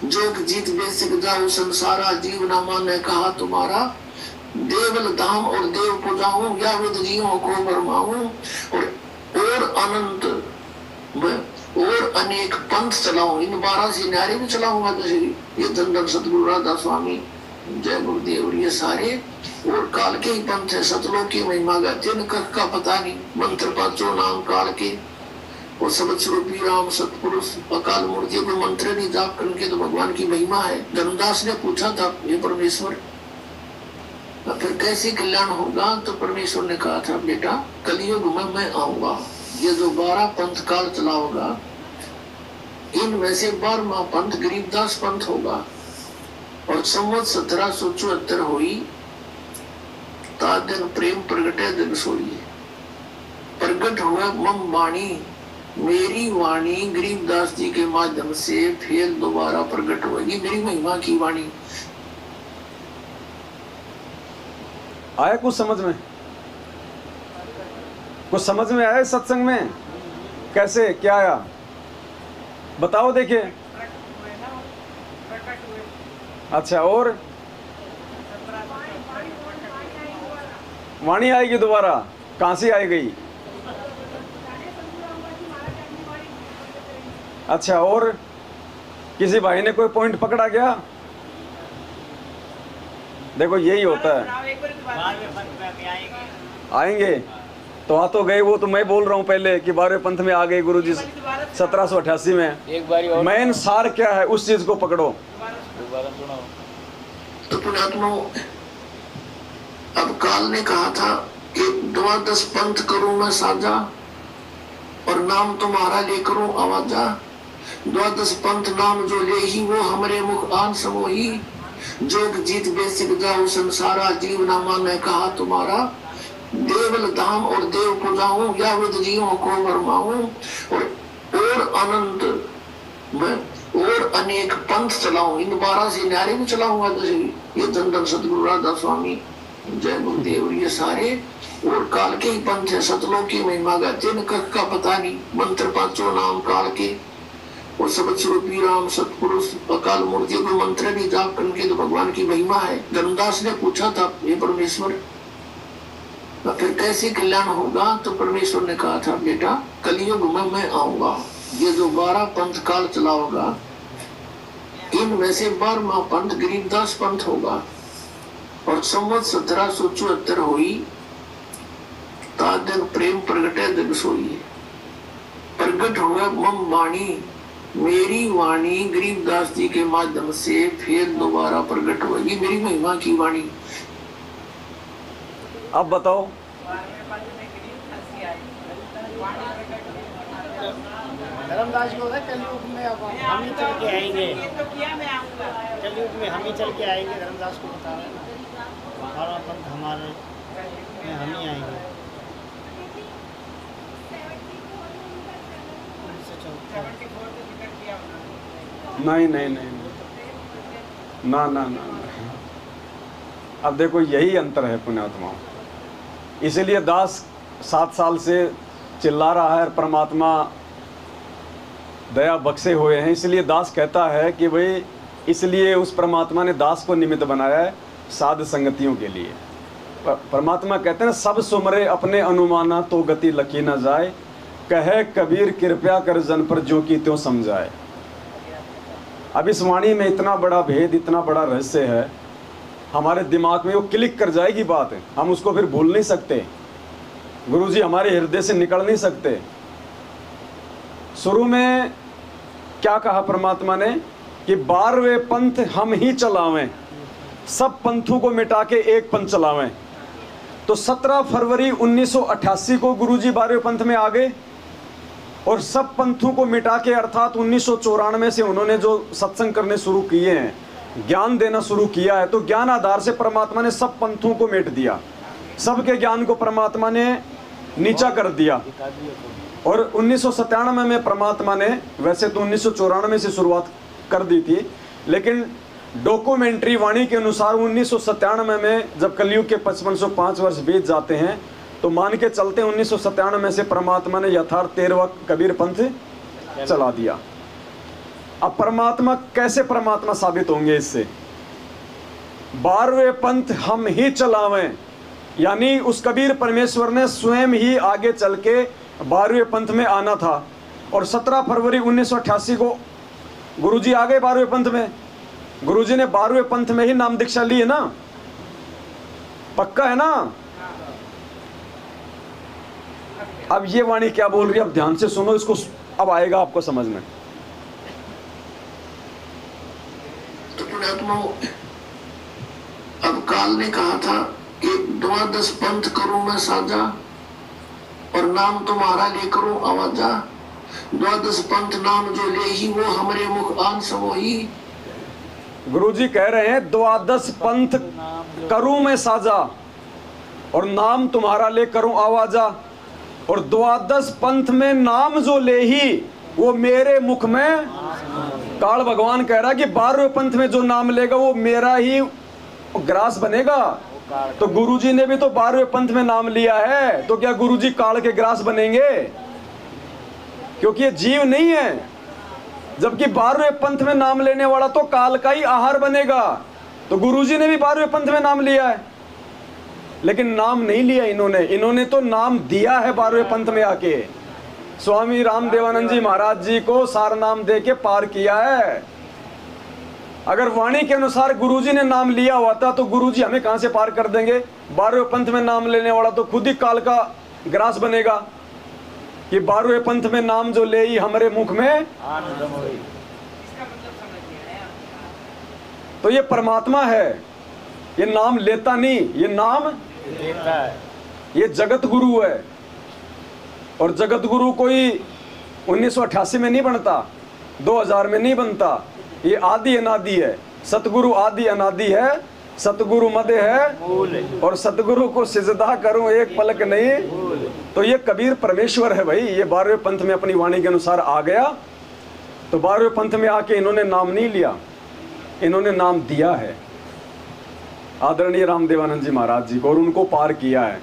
जोग जीत बेसिक जाऊं संसारा, जीव ना माने कहा तुम्हारा। देवल धाम और देव पूजाऊं, या विद जीवों को बरमाऊं। और अनंत और अनेक पंथ चलाऊं, इन 12 से न्यारे भी चलाऊंगा। जैसे ये धन सतगुरु राधा स्वामी, जय गुरुदेव, और ये सारे और काल के ही पंथ है। सतलोक की महिमा गाते हैं, कख का पता नहीं। मंत्र पांचों नाम काल के, और सबद स्वरूपी राम सतपुरुष अकाल मूर्ति को मंत्र नहीं जाप करके तो भगवान की महिमा है। धर्मदास ने पूछा था, ये परमेश्वर फिर कैसे कल्याण होगा? तो परमेश्वर ने कहा था, बेटा कलयुग में मैं आऊंगा, ये जो 12 पंथ काल चला होगा, इनमें से 12वां पंथ गरीबदास पंथ होगा। और संवत 1774 हुई ता दिन प्रेम प्रगटे दिन सोई। प्रगट हुआ मम वाणी, मेरी वाणी गरीबदास जी के माध्यम से फिर दोबारा प्रकट होगी, मेरी महिमा की वाणी। आया कुछ समझ में? कुछ समझ में आया सत्संग में? कैसे क्या आया बताओ। देखिए, अच्छा, और वाणी आएगी दोबारा, कहां से आई गई? अच्छा, और किसी भाई ने कोई पॉइंट पकड़ा क्या? देखो यही होता है, आएंगे तो आ तो गए। वो तो मैं बोल रहा हूँ पहले कि 12वें पंथ में आ गए गुरु जी 1788 में। एक बारी और मेन सार क्या है उस चीज को पकड़ो। दोबारा सुनाओ। तो पुण्यात्माओं, अब काल ने कहा था कि 12 पंथ करूं मैं साजा और नाम तुम्हारा ले करूं आवाजा। 12 पंथ नाम जो ले ही वो हमरे मुख आन समोही। जोग जीत बेसिक जाऊं संसारा, जीव ना माने कहा तुम्हारा। देवल धाम और देव पूजाऊं, या विद जीवों को बरमाऊं। और अनंत और अनेक पंथ चलाऊं, इन 12 से न्यारे भी चलाऊंगा। जैसे ये धन सतगुरु राधा स्वामी, जय गुरुदेव, और ये सारे और काल के ही पंथ है। सतलोक की महिमा गाते हैं, कख का पता नहीं। मंत्र पांचों नाम काल के, और सबद स्वरूपी राम सतपुरुष अकाल मूर्ति को मंत्र नहीं जाप करके तो भगवान की महिमा है। धर्मदास ने पूछा था, ये परमेश्वर फिर कैसे कल्याण होगा? तो परमेश्वर ने कहा था, बेटा कलयुग में मैं आऊंगा, ये जो 12 पंथ काल चला होगा, इनमें से 12वां पंथ गरीबदास पंथ होगा। और संवत 1774 हुई ता दिन प्रेम प्रगटे दिन सोई। प्रगट हुआ मम वाणी, मेरी वाणी गरीबदास जी के माध्यम से फिर दोबारा प्रकट होगी, मेरी महिमा की वाणी। अब बताओ। धर्मदास को होता कलयुग में अब हम ही चल के आएंगे, कलयुग में हम ही चल के आएंगे। धर्मदास को बता रहे हैं, हमारा पंथ हमारे में हम ही आएंगे। नहीं नहीं नहीं ना ना ना ना। अब देखो यही अंतर है पुण्यात्माओं। इसीलिए दास 7 साल से चिल्ला रहा है, परमात्मा दया बख्शे हुए हैं। इसलिए दास कहता है कि भाई, इसलिए उस परमात्मा ने दास को निमित्त बनाया है साध संगतियों के लिए। परमात्मा कहते हैं, सब सुमरे अपने अनुमाना तो गति लकी न जाए। कहे कबीर कृपया कर जन पर जो की त्यों समझाए। अब इस वाणी में इतना बड़ा भेद, इतना बड़ा रहस्य है हमारे दिमाग में वो क्लिक कर जाएगी बात, हम उसको फिर भूल नहीं सकते। गुरुजी हमारे हृदय से निकल नहीं सकते। शुरू में क्या कहा परमात्मा ने कि 12वें पंथ हम ही चलावें, सब पंथों को मिटा के एक पंथ चलावें। तो 17 फरवरी 1988 को गुरुजी 12वें पंथ में आ गए और सब पंथों को मिटा के अर्थात 1994 से उन्होंने जो सत्संग करने शुरू किए हैं, ज्ञान देना शुरू किया है, तो ज्ञान आधार से परमात्मा ने सब पंथों को मिट दिया, सबके ज्ञान को परमात्मा ने नीचा कर दिया। और 1997 में परमात्मा ने, वैसे तो 1994 से शुरुआत कर दी थी, लेकिन डॉक्यूमेंट्री वाणी के अनुसार 1997 में जब कलयुग के 5505 वर्ष बीत जाते हैं तो मान के चलते 1997 से परमात्मा ने यथार्थ 13वां कबीर पंथ चला दिया। अब परमात्मा कैसे परमात्मा साबित होंगे इससे? 12वें पंथ हम ही चलावें, यानी उस कबीर परमेश्वर ने स्वयं ही आगे चल के 12वें पंथ में आना था। और 17 फरवरी 1988 को गुरुजी आ गए 12वें पंथ में। गुरुजी ने 12वें पंथ में ही नाम दीक्षा ली है ना, पक्का है ना? अब ये वाणी क्या बोल रही है, अब ध्यान से सुनो इसको, अब आएगा आपको समझ में। तो पुण्यात्माओं, अब काल ने कहा था कि 12 पंथ करूं मैं साझा और नाम तुम्हारा ले करूं आवाजा। 12 पंथ नाम जो ले ही वो हमरे मुख आन सबो ही। गुरुजी कह रहे हैं 12 पंथ करूं मैं साझा और नाम तुम्हारा ले करूं आवाजा। और 12 पंथ में नाम जो ले ही वो मेरे मुख में। काल भगवान कह रहा है कि 12वें पंथ में जो नाम लेगा वो मेरा ही ग्रास बनेगा। तो गुरुजी ने भी तो 12वें पंथ में नाम लिया है, तो क्या गुरुजी काल के ग्रास बनेंगे? क्योंकि ये जीव नहीं है, जबकि 12वें पंथ में नाम लेने वाला तो काल का ही आहार बनेगा। तो गुरुजी ने भी 12वें पंथ में नाम लिया है, लेकिन नाम नहीं लिया इन्होंने तो नाम दिया है 12वें पंथ में आके। स्वामी रामदेवानंद जी महाराज जी को सार नाम दे के पार किया है। अगर वाणी के अनुसार गुरुजी ने नाम लिया हुआ था तो गुरुजी हमें कहां से पार कर देंगे? 12वें पंथ में नाम लेने वाला तो खुद ही काल का ग्रास बनेगा कि 12वें पंथ में नाम जो ले ही हमारे मुख में। तो ये परमात्मा है, ये नाम लेता नहीं, ये नाम देता है। ये जगत गुरु है। और जगत गुरु कोई 1988 में नहीं बनता, 2000 में नहीं बनता, ये आदि अनादि है। सतगुरु आदि अनादि है, सतगुरु मध्य है और सतगुरु को सिजदा करूं एक पलक नहीं। तो ये कबीर परमेश्वर है भाई। ये 12वें पंथ में अपनी वाणी के अनुसार आ गया। तो 12वें पंथ में आके इन्होंने नाम नहीं लिया, इन्होंने नाम दिया है आदरणीय रामदेवानंद जी महाराज जी को, और उनको पार किया है।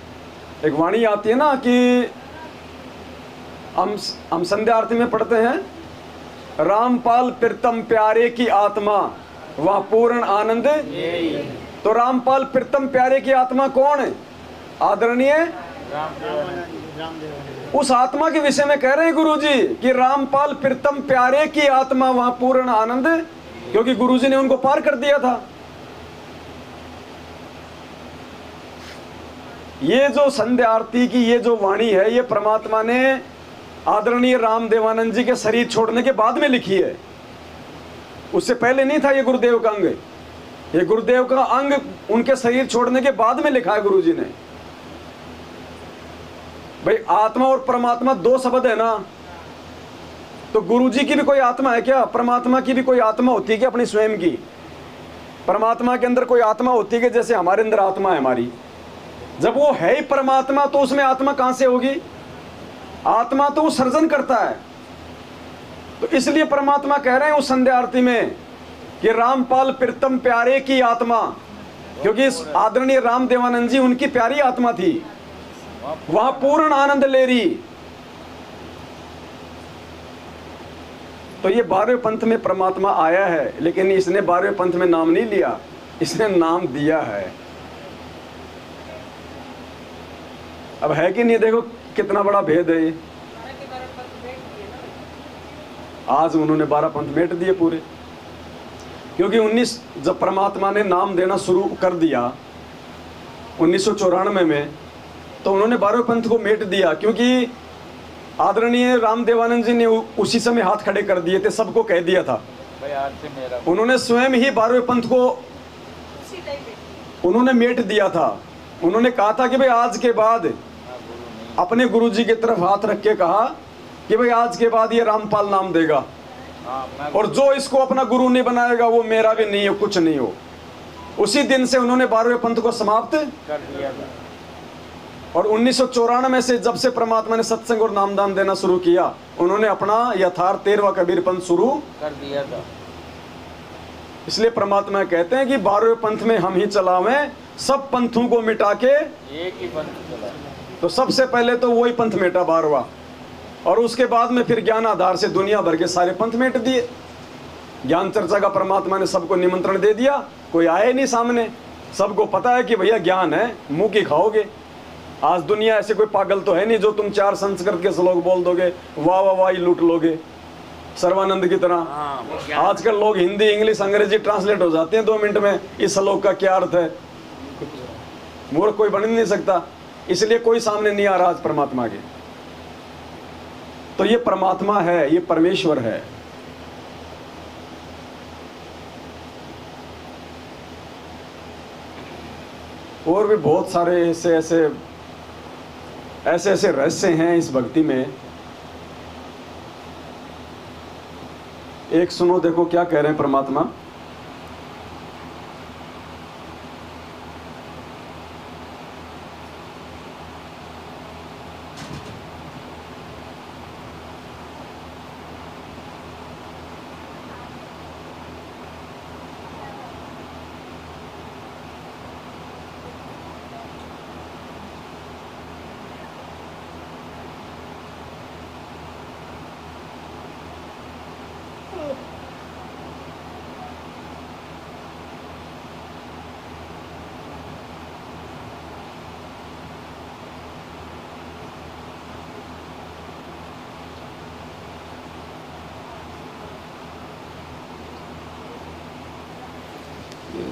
एक वाणी आती है ना कि हम संध्या आरती में पढ़ते हैं, रामपाल प्रीतम प्यारे की आत्मा वह पूर्ण आनंद। तो रामपाल प्रीतम प्यारे की आत्मा कौन है? आदरणीय उस आत्मा के विषय में कह रहे हैं गुरुजी कि रामपाल प्रीतम प्यारे की आत्मा वह पूर्ण आनंद, क्योंकि गुरुजी ने उनको पार कर दिया था। ये जो संध्या आरती की ये जो वाणी है, ये परमात्मा ने आदरणीय रामदेवानंद जी के शरीर छोड़ने के बाद में लिखी है। उससे पहले नहीं था ये गुरुदेव का अंग। ये गुरुदेव का अंग उनके शरीर छोड़ने के बाद में लिखा है गुरुजी ने। भाई आत्मा और परमात्मा दो शब्द है ना, तो गुरुजी की भी कोई आत्मा है क्या? परमात्मा की भी कोई आत्मा होती है क्या अपनी स्वयं की? परमात्मा के अंदर कोई आत्मा होती है कि जैसे हमारे अंदर आत्मा है हमारी? जब वो है ही परमात्मा तो उसमें आत्मा कहां से होगी? आत्मा तो वो सर्जन करता है। तो इसलिए परमात्मा कह रहे हैं उस संध्या आरती में कि रामपाल प्रीतम प्यारे की आत्मा, क्योंकि आदरणीय रामदेवानंद जी उनकी प्यारी आत्मा थी, वहां पूर्ण आनंद ले रही। तो ये 12वें पंथ में परमात्मा आया है, लेकिन इसने 12वें पंथ में नाम नहीं लिया, इसने नाम दिया है। अब है कि नहीं? देखो कितना बड़ा भेद है ये। आज उन्होंने 12 पंथ मेट दिए पूरे। क्योंकि 19 जब परमात्मा ने नाम देना शुरू कर दिया 1994 में, तो उन्होंने 12वें पंथ को मेट दिया, क्योंकि आदरणीय रामदेवानंद जी ने उसी समय हाथ खड़े कर दिए थे, सबको कह दिया था। उन्होंने स्वयं ही 12वें पंथ को उन्होंने मेट दिया था। उन्होंने कहा था कि भाई आज के बाद, अपने गुरुजी की तरफ हाथ रख के कहा कि भाई आज के बाद ये रामपाल नाम देगा, और जो इसको अपना गुरु नहीं बनाएगा वो मेरा भी नहीं हो, कुछ नहीं हो। उसी दिन से उन्होंने 12वें पंथ को समाप्त कर दिया था। और 1994 से जब से परमात्मा ने सत्संग और नामदान देना शुरू किया, उन्होंने अपना यथार्थ 13वां कबीर पंथ शुरू कर दिया था। इसलिए परमात्मा कहते हैं कि 12वें पंथ में हम ही चलावें, सब पंथों को मिटा के एक ही पंथ चलाएं। तो सबसे पहले तो वही पंथ मेटा 12वां, और उसके बाद में फिर ज्ञान आधार से दुनिया भर के सारे पंथ मेट दिए। ज्ञान चर्चा का परमात्मा ने सबको निमंत्रण दे दिया, कोई आए नहीं सामने, सबको पता है कि भैया ज्ञान है, मुंह की खाओगे। आज दुनिया ऐसे कोई पागल तो है नहीं जो तुम 4 संस्कृत के श्लोक बोल दोगे, वाह वाह वाह लूट लोगे सर्वानंद की तरह। आजकल लोग हिंदी इंग्लिश अंग्रेजी ट्रांसलेट हो जाते हैं 2 मिनट में, इस श्लोक का क्या अर्थ है। मूर्ख कोई बन नहीं सकता, इसलिए कोई सामने नहीं आ रहा आज परमात्मा के। तो ये परमात्मा है, ये परमेश्वर है। और भी बहुत सारे ऐसे रहस्य हैं इस भक्ति में। एक सुनो, देखो क्या कह रहे हैं परमात्मा।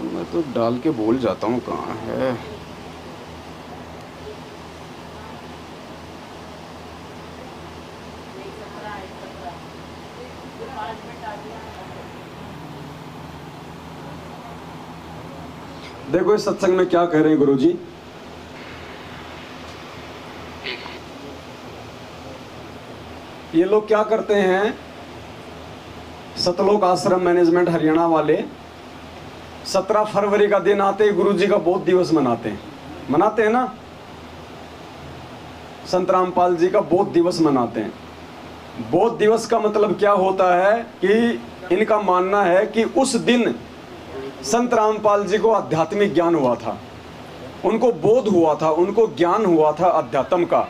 मैं तो डाल के भूल जाता हूँ कहाँ है। देखो इस सत्संग में क्या कह रहे हैं गुरुजी। ये लोग क्या करते हैं, सतलोक आश्रम मैनेजमेंट हरियाणा वाले 17 फरवरी का दिन आते ही गुरुजी का बोध दिवस मनाते हैं ना। संत रामपाल जी का बोध दिवस मनाते हैं। बोध दिवस का मतलब क्या होता है कि इनका मानना है कि उस दिन संत रामपाल जी को आध्यात्मिक ज्ञान हुआ था, उनको बोध हुआ था, उनको ज्ञान हुआ था अध्यात्म का।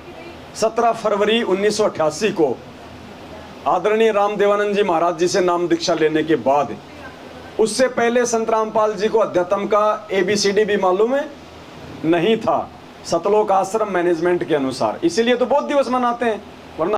17 फरवरी 1988 को आदरणीय रामदेवानंद जी महाराज जी से नाम दीक्षा लेने के बाद, उससे पहले संत रामपाल जी को अध्यात्म का ABCD भी मालूम नहीं था सतलोक आश्रम मैनेजमेंट के अनुसार। इसीलिए तो बोध दिवस मनाते हैं, वरना